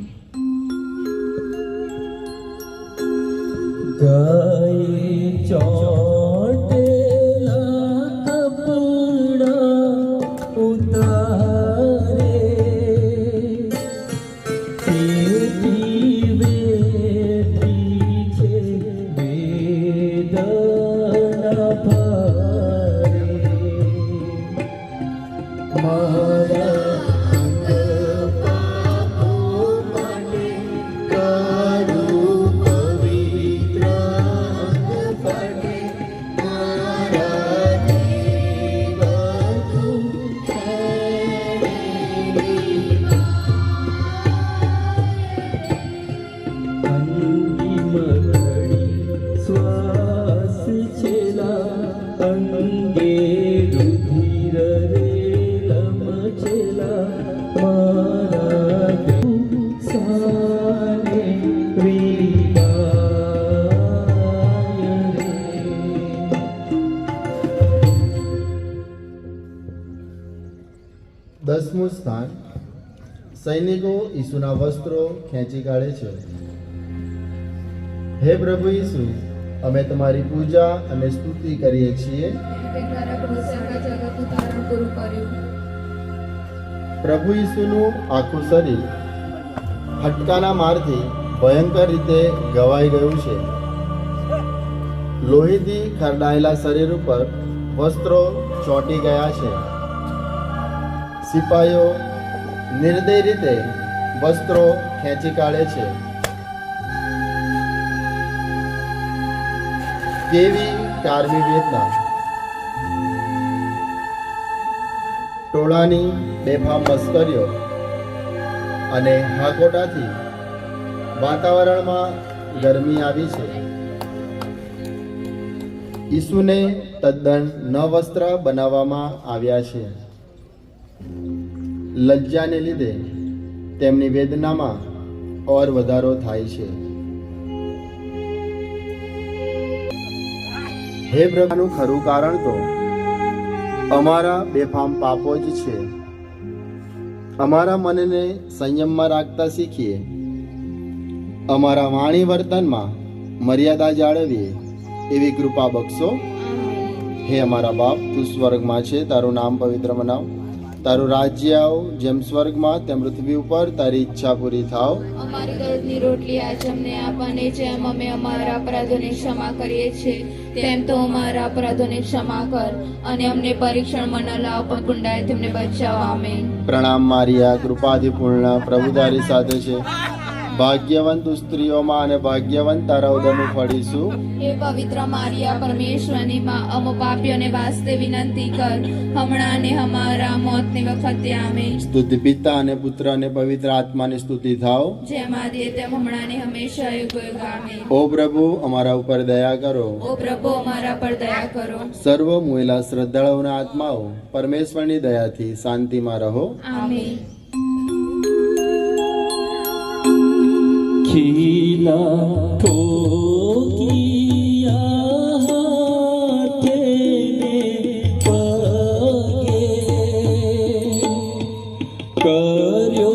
ગાય ચોટેલા કપડા ઉતારે, પેટી બેઠી છે વેદના ભારે, મારા અંતિમ ઘડી શ્વાસ છેલ્લા, અંગે રુધિર રેલમ છેલ્લા, મારા દેવ સાને પ્રિવાય રે. દસમું સ્થાન. સૈનિકો ઈસુના વસ્ત્રો ખેંચી કાઢે છે. હે પ્રભુ ઈસુ, અમે તમારી પૂજા અને સ્તુતિ કરીએ છીએ. કેમ કે તારા ક્રૂસે આખા જગતનું તારણ પૂરું કર્યું. પ્રભુ ઈસુનું આખું શરીર હટકાના મારથી ભયંકર રીતે ઘવાઈ ગયું છે. લોહીથી ખરડાયેલા શરીર ઉપર વસ્ત્રો ચોંટી ગયા છે. સિપાહીઓ નિર્દય રીતે વસ્ત્રો ખેંચી કાઢે છે. કેવી કારમી વેદના! ટોળાની બેફામ મસ્કરીઓ અને હાકોટાથી વાતાવરણમાં ગરમી આવી છે. ઈસુને તદ્દન નવસ્ત્ર બનાવવામાં આવ્યા છે. લજ્જાને લીધે તેમની વેદનામાં ઓર વધારો થાય છે. હે પ્રભુનું ખરું કારણ તો અમારા બેફામ પાપો જ છે. અમારા મનને સંયમમાં રાખતા શીખીએ. અમારા વાણી વર્તનમાં મર્યાદા જાળવીએ એવી કૃપા બક્ષો. હે અમારા બાપ, તું સ્વર્ગમાં છે, તારું નામ પવિત્ર મનાવ. તારું રાજ્ય આવ, જેમ સ્વર્ગમાં તેમ પૃથ્વી ઉપર તારી ઈચ્છા પૂરી થાવ. અમારી દરરોજની રોટલી આજ અમને આપ, અને જેમ અમે અમારા અપરાધોને ક્ષમા કરીએ છીએ તેમ તો અમારા અપરાધોને ક્ષમા કર, અને અમને પરીક્ષણમાં ન લાવ પણ ગુંડાએ તેમને બચાવ. આમેન. પ્રણામ મારિયા, કૃપાથી પૂર્ણ, પ્રભુ તારી સાથે છે. ભાગ્યવંત તું સ્ત્રીઓમાં અને ભાગ્યવંત તારા ઉદરનું ફળ ઈસુ. હે પવિત્ર મારિયા, પરમેશ્વરની માં, અમો પાપીઓને વાસ્તે વિનંતી કર, હમણાં અને અમારા મોતની વખતે. આમેન. સ્તુતિ પિતા અને પુત્ર અને પવિત્ર આત્માની સ્તુતિ થાવ. જેમ આદિએ તેમ હમણાં ને હંમેશા યુગ યુગ. આમેન. ઓ પ્રભુ, અમારા ઉપર દયા કરો. ઓ પ્રભુ, અમારા પર દયા કરો. સર્વ મોયેલા શ્રદ્ધાળુઓના આત્માઓ પરમેશ્વરની દયાથી શાંતિમાં રહો. આમેન. खिला ठोकिया हाथे में पगे કર્યો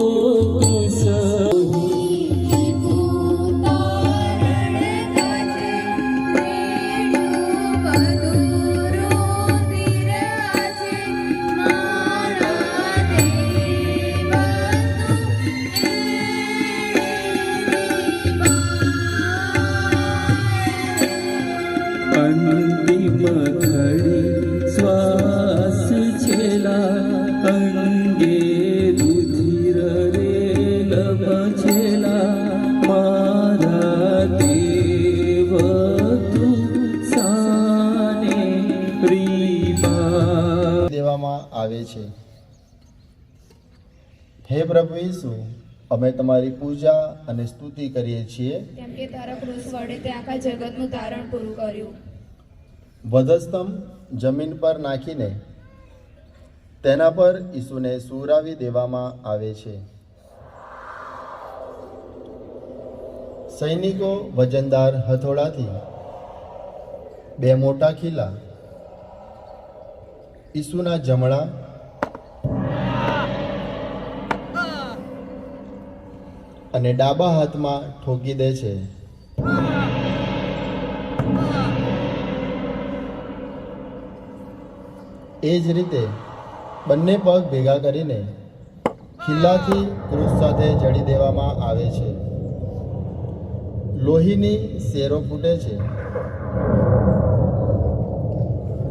અંતિમ ઘડી શ્વાસ છેલા અંગે રુધિર રેલ બચેલા મારા દેવ તું સાને પ્રીમા દેવામાં આવે છે. હે પ્રભુ ઈસુ, અમે તમારી પૂજા અને સ્તુતિ કરીએ છીએ. કેમ કે તારા ક્રૂસ વડે તે આખા જગતનું તારણ પૂરું કર્યું. વધસ્તંભ જમીન પર નાખીને તેના પર ઈસુને સુરાવી દેવામાં આવે છે. સૈનિકો વજનદાર હથોડાથી બે મોટા ખીલા ઈસુના જમણા અને ડાબા હાથમાં ઠોકી દે છે. એ જ રીતે બંને પગ ભેગા કરીને ખિલ્લાથી ક્રૂસ સાથે જડી દેવામાં આવે છે. લોહીની શેરો ફૂટે છે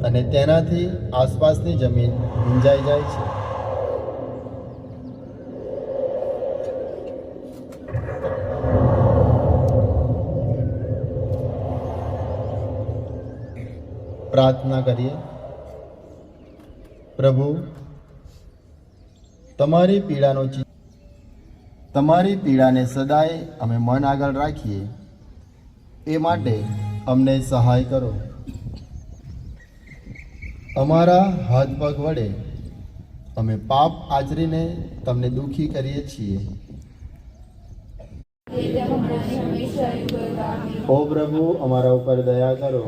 અને તેનાથી આસપાસની જમીન ભીંજાઈ જાય છે. પ્રાર્થના કરીએ. પ્રભુ, તમારી પીડાને સદાય અમે મન આગળ રાખીએ એ માટે અમને સહાય કરો. અમારા હાથ પગ વડે અમે પાપ આચરીને તમને દુઃખી કરીએ છીએ. ઓ પ્રભુ, અમારા ઉપર દયા કરો.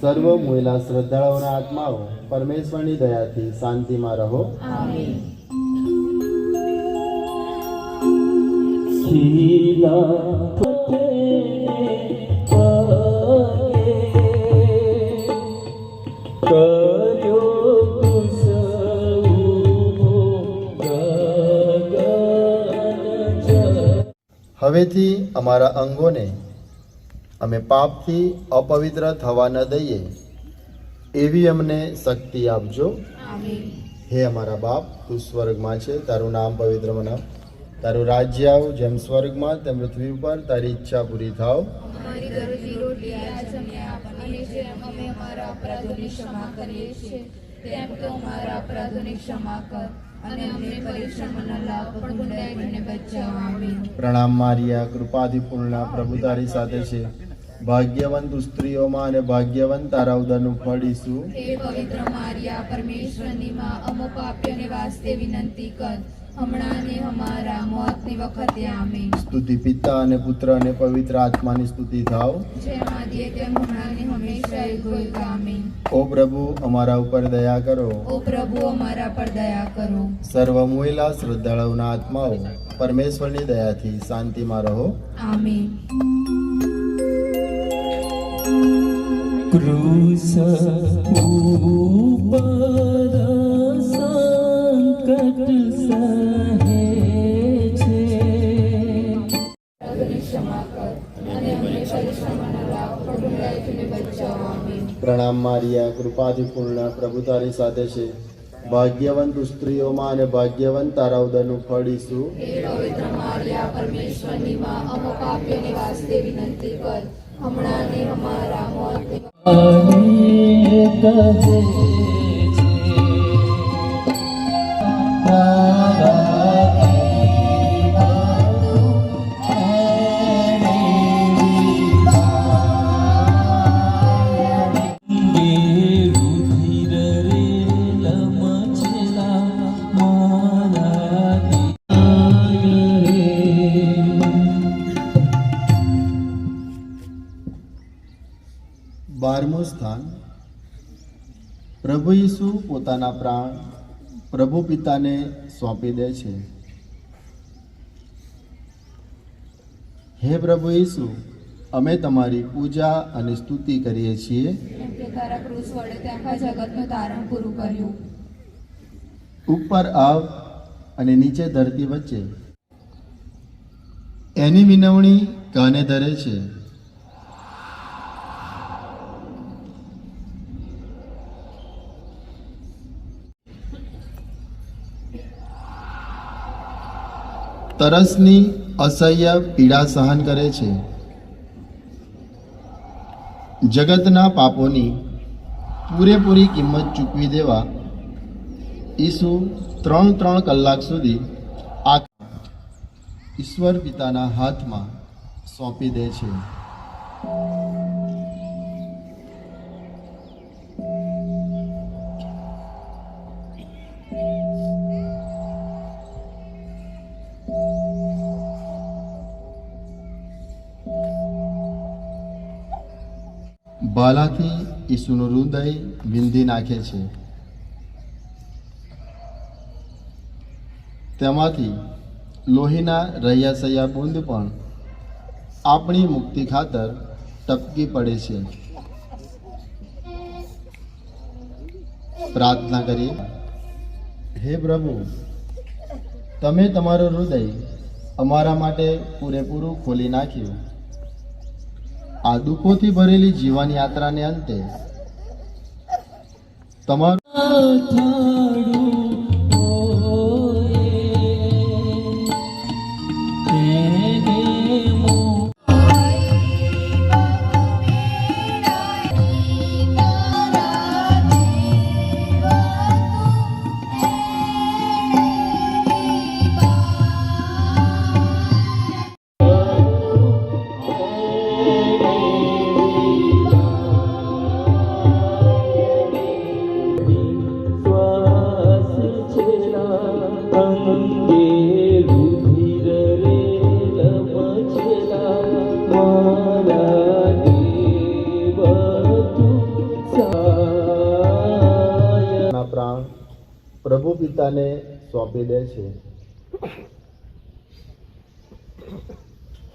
સર્વ મોયેલા શ્રદ્ધાળુઓના આત્માઓ પરમેશ્વરની દયાથી શાંતિમાં રહો. ખીલા કર્યો હવેથી અમારા અંગોને અમે પાપથી અપવિત્ર થવા ન દઈએ એવી અમને શક્તિ આપજો. હે અમારા બાપ, તું સ્વર્ગમાં છે, તારું નામ પવિત્ર મનાવ, તારું રાજ્ય આવ, જેમ સ્વર્ગમાં તેમ પૃથ્વી ઉપર તારી ઈચ્છા પૂરી થાવ. અમારી દરરોજની રોટલી આજ અમને આપ, અને જેમ અમે અમારા અપરાધોની ક્ષમા કરીએ છીએ તેમ તો અમારા અપરાધોની ક્ષમા કર, અને અમને પરીક્ષામાં ન લાવ, પણ ગુંડાઈને બચાવ. આમીન. પ્રણામ મારિયા, કૃપાથી પૂર્ણ, પ્રભુ તારી સાથે છે. ભાગ્યવંત તું સ્ત્રીઓમાં અને ભાગ્યવંત તારા ઉદરનું ફળ ઈસુ. હે પવિત્ર મારિયા, પરમેશ્વરની માં, અમો પાપીઓને વાસ્તે વિનંતી કર, હમણાં અને અમારા મોતની વખતે. આમીન. સ્તુતિ પિતા અને પુત્ર અને પવિત્ર આત્માની સ્તુતિ થાવ. જેમ આદિએ તેમ હમણાં અને હંમેશા યુગ. આમીન. ઓ પ્રભુ, અમારા ઉપર દયા કરો. ઓ પ્રભુ, અમારા પર દયા કરો. સર્વ મોયેલા શ્રદ્ધાળુઓના આત્માઓ પરમેશ્વરની દયાથી શાંતિમાં રહો. આમીન. ક્રૂસ ઉપર સંકટ સહે છે. ક્ષમા કર, અને અમને પરીક્ષામાં ન લાવ, પણ ગુંડાઈથી બચાવ. આમીન. પ્રણામ મારિયા, કૃપાથી પૂર્ણ, પ્રભુ તારી સાથે છે. ભાગ્યવંત તું સ્ત્રીઓમાં અને ભાગ્યવંત તારા ઉદરનું ફળ ઈસુ. હે પવિત્ર મારિયા, પરમેશ્વરની માં, અમો પાપીઓને વાસ્તે વિનંતી કર, હમણાં અને અમારા મોતની આને કહે છે બારમું સ્થાન, પ્રભુ ઈસુ પોતાના પ્રાણ પ્રભુ પિતાને સોંપી દે છે. હે પ્રભુ ઈસુ, અમે તમારી પૂજા અને સ્તુતિ કરીએ છીએ. કેમ કે તારા ક્રૂસ વડે તે આખા જગતનું તારણ પૂરું કર્યું. ઉપર આવ અને નીચે ધરતી વચ્ચે એની વિનવણી કાને ધરે છે. તરસની અસહ્ય પીડા સહન કરે છે. જગતના પાપોની પૂરેપૂરી કિંમત ચૂકવી દેવા ઈસુ 3 કલાક સુધી આ ઈશ્વર પિતાના હાથમાં સોંપી દે છે. ભાલાથી ઈસુનું હૃદય વિંધી નાખે છે. તેમાંથી લોહીના રૈયાસૈયા બૂંદ પણ આપણી મુક્તિ ખાતર ટપકી પડે છે. પ્રાર્થના કરીએ. હે પ્રભુ, તમે તમારું હૃદય અમારા માટે પૂરેપૂરું ખોલી નાખ્યું. આ દુઃખોથી ભરેલી જીવન યાત્રાને અંતે તમારું પ્રાણ પ્રભુ પિતાને સોંપી દે છે.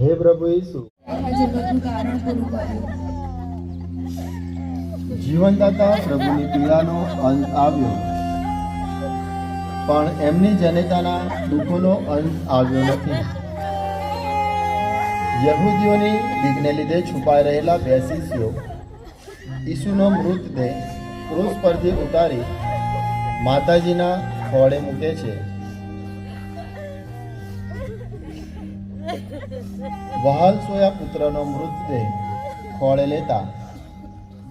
હે પ્રભુ ઈસુ, આખા જગતનું તારણ પૂરું કર્યું. જીવનદાતા પ્રભુની પીડાનો અંત આવ્યો, પણ એમની જનતાના દુઃખોનો અંત આવ્યો નથી. યહૂદીઓની બીકને લીધે છુપાઈ રહેલા 2 શિષ્યો ઈસુનો મૃતદેહ ક્રૂસ પરથી ઉતારી માતાજીના ખોળે મૂકે છે. વહાલ સોયા પુત્રનો મૃતદેહ ખોળે લેતા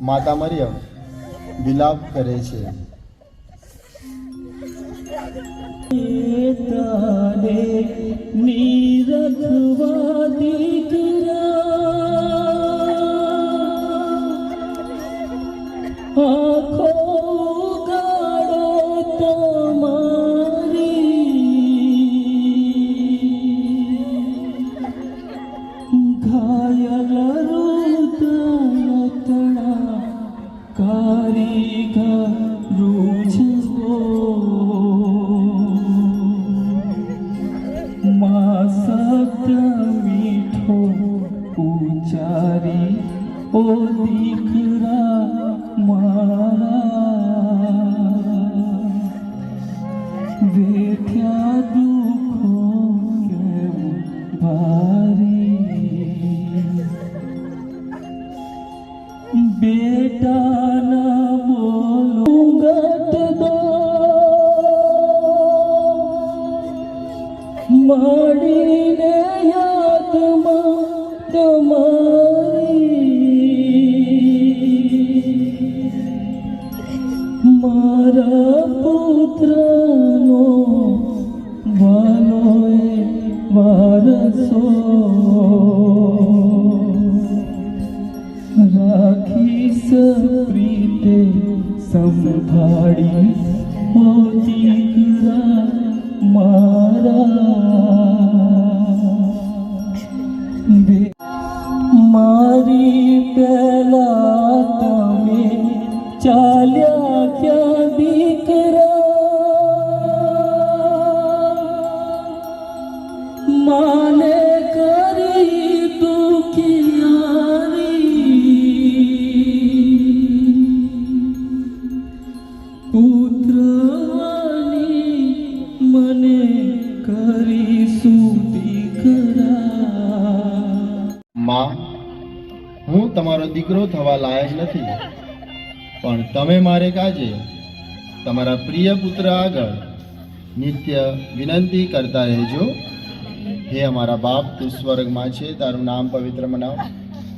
માતા મરિયમ વિલાપ કરે છે. તારે નીરખવા દીકરા આખો ગાડો તમારી ઘાયલ રુદયતણા કારીગર રૂજવો માં શબ્દ મીઠો ઉચ્ચારી ઓ દીકરા મારા વેઠ્યા દુઃખો કેવું ભારી બેટાના બોલો ગટ દો મળીને યાદમાં તમારી મારા પુત્રનો વાલોએ વારસો રાખીશ પ્રીતે સંભાળી ઓ દીકરા મારી પેલા તમે ચાલ્યા ક્યાં દીકરા માને કરી દુખિયારી પુત્રની મને કરીશું દીકરા. માં, હું તમારો દીકરો થવા લાયક નથી, પણ તમે મારે કાજે તમારા પ્રિય પુત્ર આગળ નિત્ય વિનંતી કરતા રહેજો. હે અમારા બાપ, તું સ્વર્ગમાં છે, તારું નામ પવિત્ર મનાવ.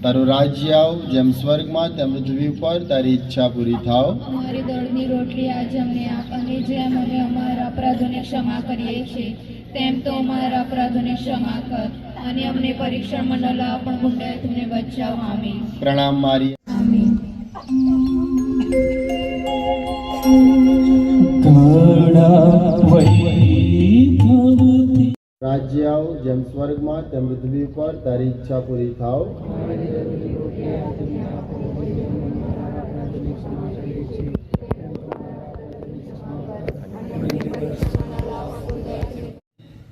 તારું રાજ્ય આવ, જેમ સ્વર્ગમાં તેમ પૃથ્વી ઉપર તારી ઈચ્છા પૂરી થાવ. અમારી દળની રોટલી આજ અમને આપ, અને જેમ અમે અમારા અપરાધોને ક્ષમા કરીએ છીએ તેમ તો અમારા અપરાધોને ક્ષમા કર, અને અમને પરીક્ષણમાં ન લાવ પણ ગુંડાએ તમને બચાવ. આમીન. પ્રણામ મારી. આમીન. રાજ્ય આવ, જેમ સ્વર્ગમાં તેમ પૃથ્વી ઉપર તારી ઈચ્છા પૂરી થાવ.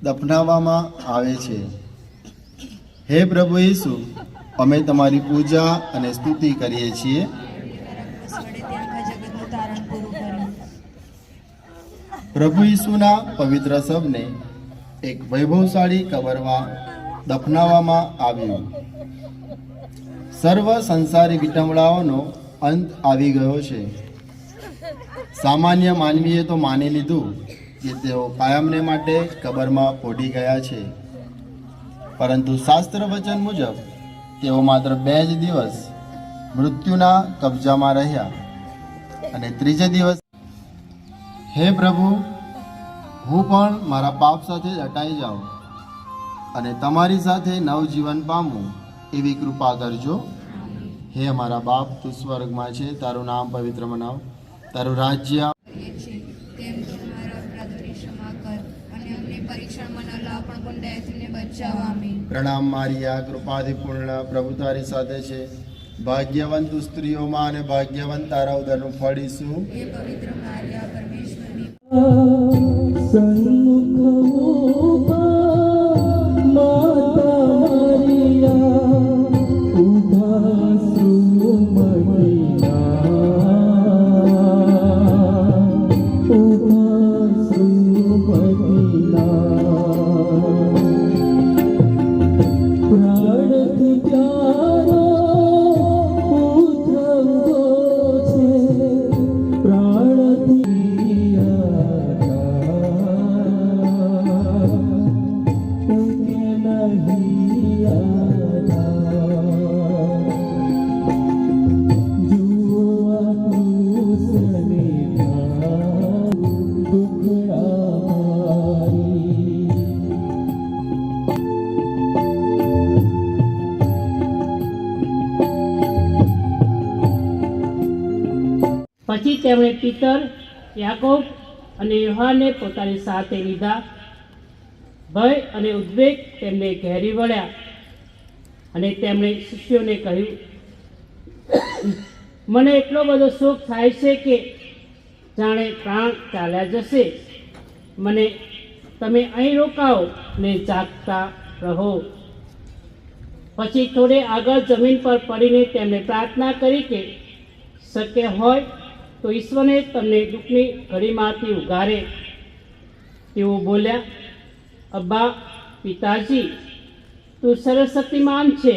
દફનાવવામાં આવે છે. હે પ્રભુ ઈસુ, અમે તમારી પૂજા અને સ્તુતિ કરીએ છીએ. પ્રભુ ઈસુના પવિત્ર શબને એક વૈભવશાળી કબરમાં દફનાવવામાં આવ્યું. સર્વ સંસારી વિટંબણાઓનો અંત આવી ગયો છે. સામાન્ય માનવીએ તો માની લીધું કે તેઓ કાયમને માટે કબરમાં પોઢી ગયા છે, પરંતુ શાસ્ત્ર વચન મુજબ તેઓ માત્ર 2 જ દિવસ મૃત્યુના કબજામાં રહ્યા અને ત્રીજે દિવસ. હે પ્રભુ, હું પણ મારા પાપ સાથે દટાઈ જાઉં અને તમારી સાથે નવજીવન પામું એવી કૃપા કરજો. હે અમારા બાપ, તું સ્વર્ગમાં છે, તારું નામ પવિત્ર મનાવ. તારું રાજ્ય તેમ તો અમારા અપરાધોની ક્ષમા કર, અને અમને પરીક્ષણમાં ન લાવ પણ ગુંડાએ તમને બચાવ. આમીન. પ્રણામ મારિયા, કૃપાથી પૂર્ણ, પ્રભુ તારી સાથે છે. ભાગ્યવંત તું સ્ત્રીઓમાં અને ભાગ્યવંત તારા ઉદરનું ફળ ઈસુ. હે પવિત્ર મારિયા, પરમેશ્વરની સન્મુખ ઉભા માતા મારિયા, ઉભા સુમતિના, ઉભા સુમતિના. પ્રાણથી પ્યારો પુત્ર છે, પ્રાણથી પછી તેમણે પિતર, યાકોબ અને યોહાનને પોતાની સાથે લીધા. ભય અને ઉદ્વેગ તેમને ઘેરી વળ્યા અને તેમણે શિષ્યોને કહ્યું, મને એટલો બધો શોક થાય છે કે જાણે પ્રાણ ચાલ્યા જશે. મને તમે અહીં રોકાઓ ને જાગતા રહો. પછી થોડે આગળ જમીન પર પડીને તેમણે પ્રાર્થના કરી કે શક્ય હોય તો ઈશ્વરને તમને દુઃખની ઘડીમાંથી ઉગારે. તેઓ બોલ્યા, અબ્બા પિતાજી, તું સર્વશક્તિમાન છે.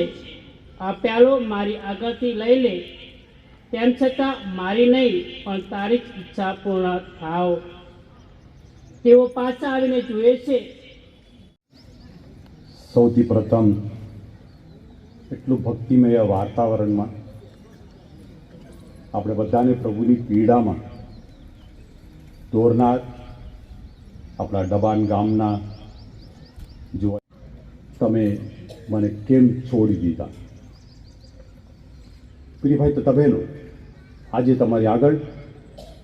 આ પ્યાલો મારી આગળથી લઈ લે. તેમ છતાં મારી નહીં પણ તારી જ ઈચ્છા પૂર્ણ થાવ. તેઓ પાછા આવીને જુએ છે. સૌથી પ્રથમ એટલું ભક્તિમય વાતાવરણમાં આપણે બધાને પ્રભુની પીડામાં દોરનાર આપણા ડબાન ગામના જોવા, તમે મને કેમ છોડી દીધા. પ્રિયભાઈ, તો તબેલો આજે તમારી આગળ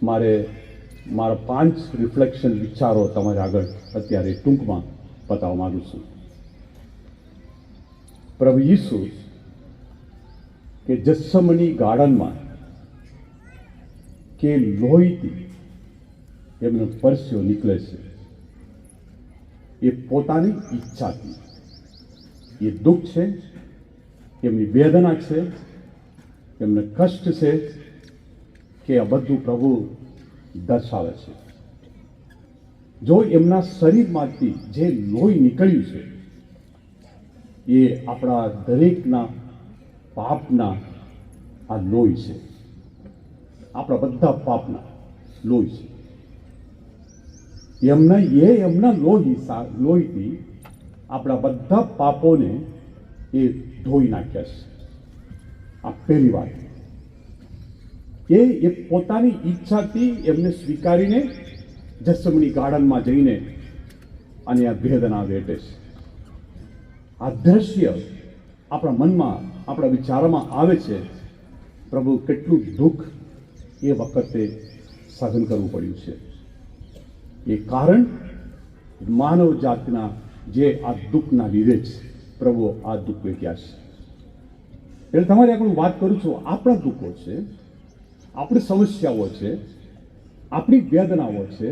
મારા 5 રિફ્લેક્શન વિચારો તમારી આગળ અત્યારે ટૂંકમાં બતાવવા માગું છું. પ્રભુ ઈસુ કે જસ્સમની ગાર્ડનમાં કે લોહીથી એમનો પરસ્યો નીકળે છે, એ પોતાની ઈચ્છાથી. એ દુઃખ છે, એમની વેદના છે, એમને કષ્ટ છે કે આ બધું પ્રભુ દર્શાવે છે. જો એમના શરીરમાંથી જે લોહી નીકળ્યું છે એ આપણા દરેકના પાપના આ લોહી છે. આપણા બધા પાપના લોહી છે. એમના લોહીથી આપણા બધા પાપોને એ ધોઈ નાખ્યા છે. આ પહેલી વાત. એ પોતાની ઈચ્છાથી એમને સ્વીકારીને જસમની ગાર્ડનમાં જઈને અને આ વેદના વેઠે છે. આ દ્રશ્ય આપણા મનમાં, આપણા વિચારોમાં આવે છે. પ્રભુ, કેટલું દુઃખ એ વખતે સહન કરવું પડ્યું છે. એ કારણ માનવ જાતના જે આ દુઃખના લીધે જ પ્રભુ આ દુઃખ વેઠ્યા છે. એટલે તમારી આગળ હું વાત કરું છું. આપણા દુઃખો છે, આપણી સમસ્યાઓ છે, આપણી વેદનાઓ છે,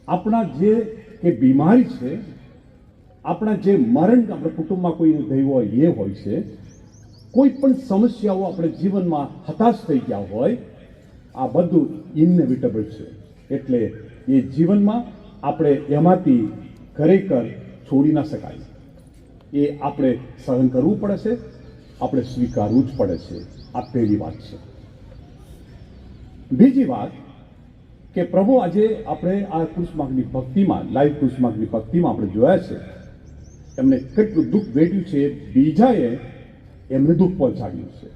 આપણા જે કે બીમારી છે, આપણા જે મરણ આપણા કુટુંબમાં કોઈનું થયું હોય એ હોય છે, કોઈ પણ સમસ્યાઓ આપણે જીવનમાં હતાશ થઈ ગયા હોય, આ બધું ઇનએવિટેબલ છે. એટલે એ જીવનમાં આપણે એમાંથી ખરેખર છોડી ના શકાય. એ આપણે સહન કરવું પડે છે, આપણે સ્વીકારવું જ પડે છે. આ પહેલી વાત છે. બીજી વાત કે પ્રભુ આજે આપણે આ કૃષ્ણમાર્ગની ભક્તિમાં, લાઈવ કૃષ્ણમાર્ગની ભક્તિમાં આપણે જોયા છે એમને કેટલું દુઃખ વેઠ્યું છે. બીજાએ એમને દુઃખ પહોંચાડ્યું છે,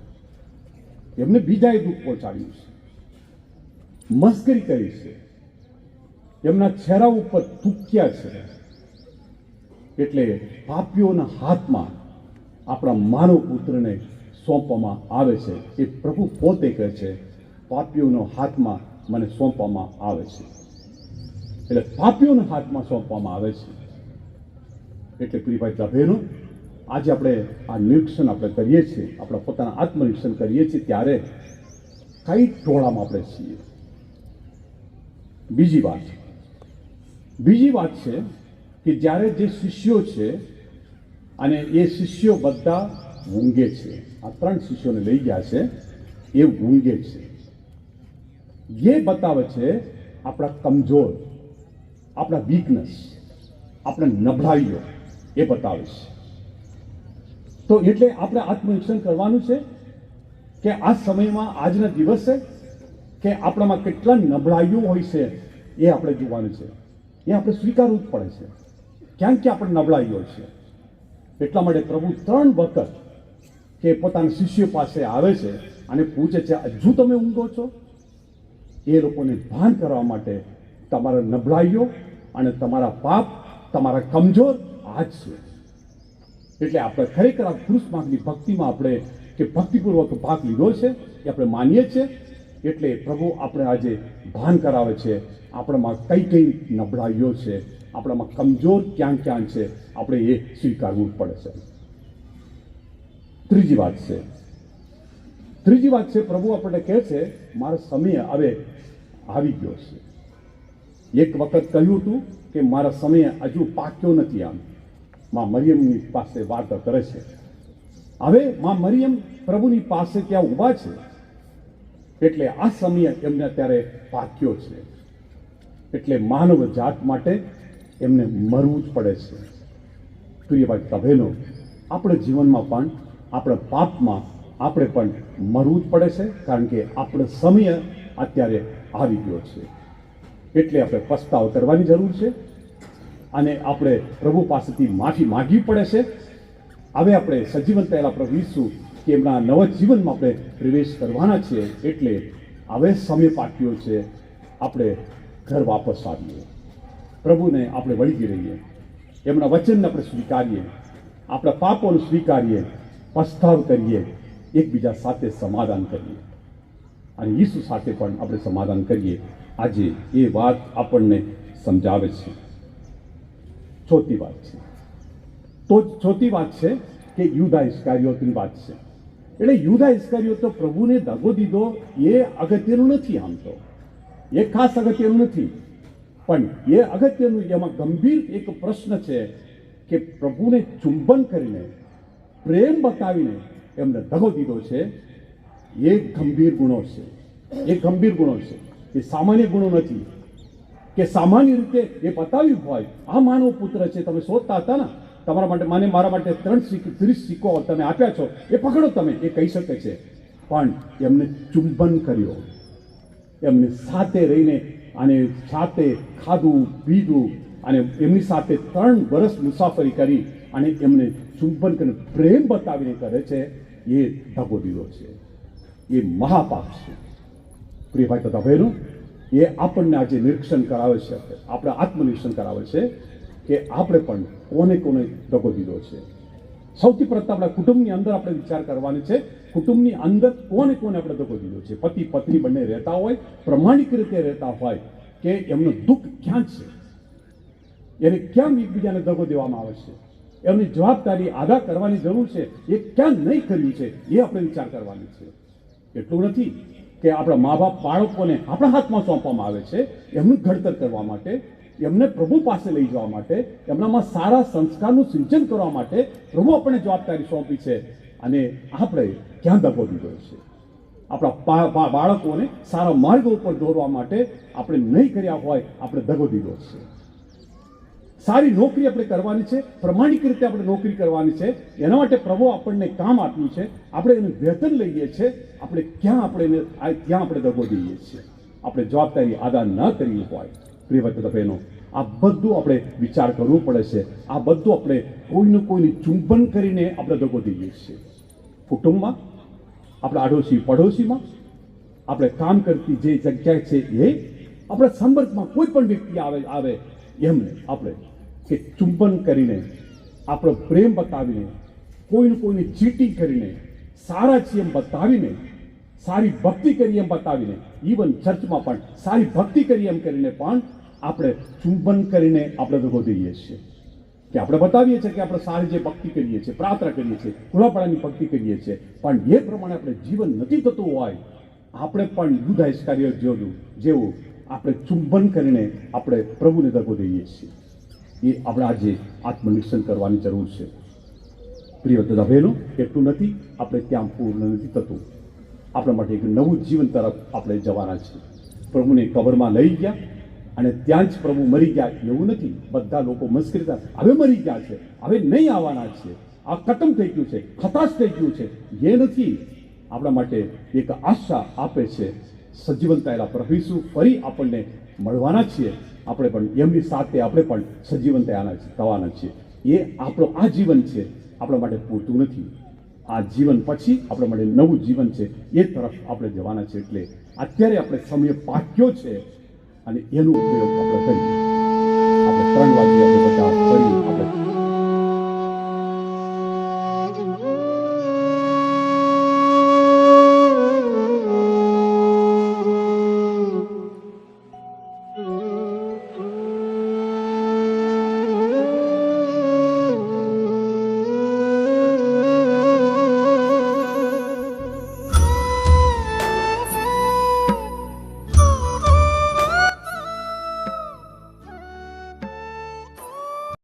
એમને બીજાએ દુઃખ પહોંચાડ્યું છે, મસ્કરી કરી છે, એમના ચહેરા ઉપર થૂક્યા છે. એટલે પાપીઓના હાથમાં આપણા માનવ પુત્રને સોંપવામાં આવે છે. એ પ્રભુ પોતે કહે છે, પાપીઓના હાથમાં મને સોંપવામાં આવે છે. એટલે પાપીઓના હાથમાં સોંપવામાં આવે છે. એટલે પ્રિયભાઈ બહેનો, આજે આપણે આ નિરીક્ષણ આપણે કરીએ છીએ, આપણા પોતાના આત્મનિરીક્ષણ કરીએ છીએ, ત્યારે કઈ ટોળામાં આપણે છીએ. બીજી વાત છે કે જ્યારે જે શિષ્યો છે અને એ શિષ્યો બધા ઊંઘે છે. આ 3 શિષ્યોને લઈ ગયા છે, એ ઊંઘે છે. એ બતાવે છે આપણા કમજોર, આપણા વીકનેસ, આપણા નબળાઈઓ એ બતાવે છે. તો એટલે આપણે આત્મનિરીક્ષણ કરવાનું છે કે આ સમયમાં, આજના દિવસે, કે આપણામાં કેટલા નબળાઈઓ હોય છે એ આપણે જોવાનું છે. એ આપણે સ્વીકારવું જ પડે છે. ક્યાંક કે આપણે નબળાઈઓ છે. એટલા માટે પ્રભુ 3 વખત કે પોતાના શિષ્યો પાસે આવે છે અને પૂછે છે, હજુ તમે ઊંઘો છો? એ લોકોને ભાન કરવા માટે તમારા નબળાઈઓ અને તમારા પાપ, તમારા કમજોર આ જ છે. એટલે આપણે ખરેખર આ કૃષ્ણમાર્ગની ભક્તિમાં આપણે કે ભક્તિપૂર્વક ભાગ લીધો છે એ આપણે માનીએ છીએ. એટલે પ્રભુ આપણે આજે ભાન કરાવે છે આપણામાં કઈ કઈ નબળાઈઓ છે, આપણામાં કમજોર ક્યાં ક્યાં છે, આપણે એ સ્વીકારવું પડે છે. ત્રીજી વાત છે પ્રભુ આપણને કહે છે મારો સમય હવે આવી ગયો છે. એક વખત કહ્યું હતું કે મારા સમય હજુ પાક્યો નથી. આમ માં મરિયમની પાસે વાર્તા કરે છે. હવે માં મરિયમ પ્રભુની પાસે ત્યાં ઊભા છે, એટલે આ સમય એમને અત્યારે પાક્યો છે. એટલે માનવ જાત માટે એમને મરવું જ પડે છે. પ્રિય ભાઈ બહેનો, આપણે જીવનમાં પણ આપણા પાપમાં આપણે પણ મરવું જ પડે છે, કારણ કે આપણો સમય અત્યારે આવી ગયો છે. એટલે આપણે પસ્તાવ કરવાની જરૂર છે અને આપણે પ્રભુ પાસેથી માફી માંગવી પડે છે. હવે આપણે સજીવન થયેલા પ્રભુ ઈસુ કે એમના નવા જીવનમાં આપણે પ્રવેશ કરવાના છીએ. એટલે હવે સમય પાક્યો છે, આપણે ઘર વાપસ આવીએ, પ્રભુને આપણે વળગી રહીએ, એમના વચનને આપણે સ્વીકારીએ, આપણા પાપોને સ્વીકારીએ, પસ્તાવ કરીએ, એકબીજા સાથે સમાધાન કરીએ અને ઈસુ સાથે પણ આપણે સમાધાન કરીએ. આજે એ વાત આપણને સમજાવે છે. ચોથી વાત છે કે યુદા ઇસ્કારિયોતની વાત છે. એટલે યુદા ઇસ્કારિયોત તો પ્રભુને દગો દીધો એ અગત્યનું નથી. આમ તો એ ખાસ અગત્યનું નથી, પણ એ અગત્યનું, એમાં ગંભીર એક પ્રશ્ન છે કે પ્રભુને ચુંબન કરીને, પ્રેમ બતાવીને એમને દગો દીધો છે. એ ગંભીર ગુનો છે. એ સામાન્ય ગુનો નથી કે સામાન્ય રીતે એ બતાવ્યું હોય આ માનવ પુત્ર છે, તમે શોધતા હતા ને, તમારા માટે મારા માટે 30 સિક્કો તમે આપ્યા છો, એ પકડો તમે, એ કહી શકે છે. પણ એમને ચુંબન કર્યો, એમની સાથે રહીને અને સાથે ખાધું પીધું અને એમની સાથે 3 વર્ષ મુસાફરી કરી અને એમને ચુંબન કરીને પ્રેમ બતાવીને કરે છે. એ દગો દીધો છે. એ મહાપાપ છે. પ્રિય ભાઈ તથા બહેનો, એ આપણને આજે નિરીક્ષણ કરાવે છે, આપણે આત્મનિરીક્ષણ કરાવે છે કે આપણે પણ કોને દગો દીધો છે. સૌથી પ્રથમ આપણા કુટુંબની અંદર આપણે વિચાર કરવાની છે. કુટુંબની અંદર કોને આપણે દગો દીધો છે. પતિ પત્ની બંને રહેતા હોય, પ્રમાણિક રીતે રહેતા હોય, કે એમનું દુઃખ ક્યાં છે, એને ક્યાં એકબીજાને દગો દેવામાં આવે છે, એમની જવાબદારી અદા કરવાની જરૂર છે, એ ક્યાં નહીં કર્યું છે, એ આપણે વિચાર કરવાની છે. એટલું નથી કે આપણા મા બાપ બાળકોને આપણા હાથમાં સોંપવામાં આવે છે એમનું ઘડતર કરવા માટે, એમને પ્રભુ પાસે લઈ જવા માટે, એમનામાં સારા સંસ્કારનું સિંચન કરવા માટે પ્રભુ આપણને જવાબદારી સોંપી છે. અને આપણે ક્યાં દગો દીધો છે? આપણા બાળકોને સારા માર્ગ ઉપર દોરવા માટે આપણે નહીં કર્યા હોય, આપણે દગો દીધો છે. સારી નોકરી આપણે કરવાની છે, પ્રમાણિક રીતે આપણે નોકરી કરવાની છે, એના માટે પ્રભુ આપણને કામ આપ્યું છે, આપણે એનું વેતન લઈએ છીએ, આપણે ત્યાં આપણે દગો દઈએ છીએ, આપણે જવાબદારી અદા ન કરવી હોય. પ્રિય બહેનો, આ બધું આપણે વિચાર કરવું પડે છે. આ બધું આપણે કોઈની ચુંબન કરીને આપણે દગો દઈએ છીએ. કુટુંબમાં, આપણા આડોશી પડોશીમાં, આપણે કામ કરતી જે જગ્યા છે એ, આપણા સંપર્કમાં કોઈ પણ વ્યક્તિ આવે એમને આપણે કે ચુંબન કરીને, આપણો પ્રેમ બતાવીને, કોઈને ચીટિંગ કરીને, સારા છીએ એમ બતાવીને, સારી ભક્તિ કરી એમ બતાવીને, ઇવન ચર્ચમાં પણ સારી ભક્તિ કરી એમ કરીને પણ આપણે ચુંબન કરીને આપણે દગો દઈએ છીએ. કે આપણે બતાવીએ છીએ કે આપણે સારી જે ભક્તિ કરીએ છીએ, પ્રાર્થના કરીએ છીએ, ખુલ્લાપણાની ભક્તિ કરીએ છીએ, પણ એ પ્રમાણે આપણે જીવન નથી થતું હોય, આપણે પણ યુદા ઇસ્કારિયોત જેવું આપણે ચુંબન કરીને આપણે પ્રભુને દગો દઈએ છીએ. એ આપણે આજે આત્મનિરીક્ષણ કરવાની જરૂર છે. પ્રિય દાદા બહેનો, એટલું નથી આપણે ત્યાં પૂર્ણ નથી થતું. આપણા માટે એક નવું જીવન તરફ આપણે જવાના છીએ. પ્રભુને કબરમાં લઈ ગયા અને ત્યાં જ પ્રભુ મરી ગયા એવું નથી. બધા લોકો મસ્કરી કરતા હવે મરી ગયા છે, હવે નહીં આવવાના છે, આ ખતમ થઈ ગયું છે, ખતાશ થઈ ગયું છે, એ નથી. આપણા માટે એક આશા આપે છે. સજીવન થયેલા પ્રભુ ઈસુ ફરી આપણને મળવાના છીએ. આપણે પણ એમની સાથે આપણે પણ સજીવન થવાના છીએ. એ આપણો આ જીવન છે, આપણા માટે પૂરતું નથી. આ જીવન પછી આપણા માટે નવું જીવન છે, એ તરફ આપણે જવાના છે. એટલે અત્યારે આપણે સમય પાક્યો છે અને એનો ઉપયોગ આપણે કરીએ. આપણે 3 વાગે આપણે બધા ફરી આપણે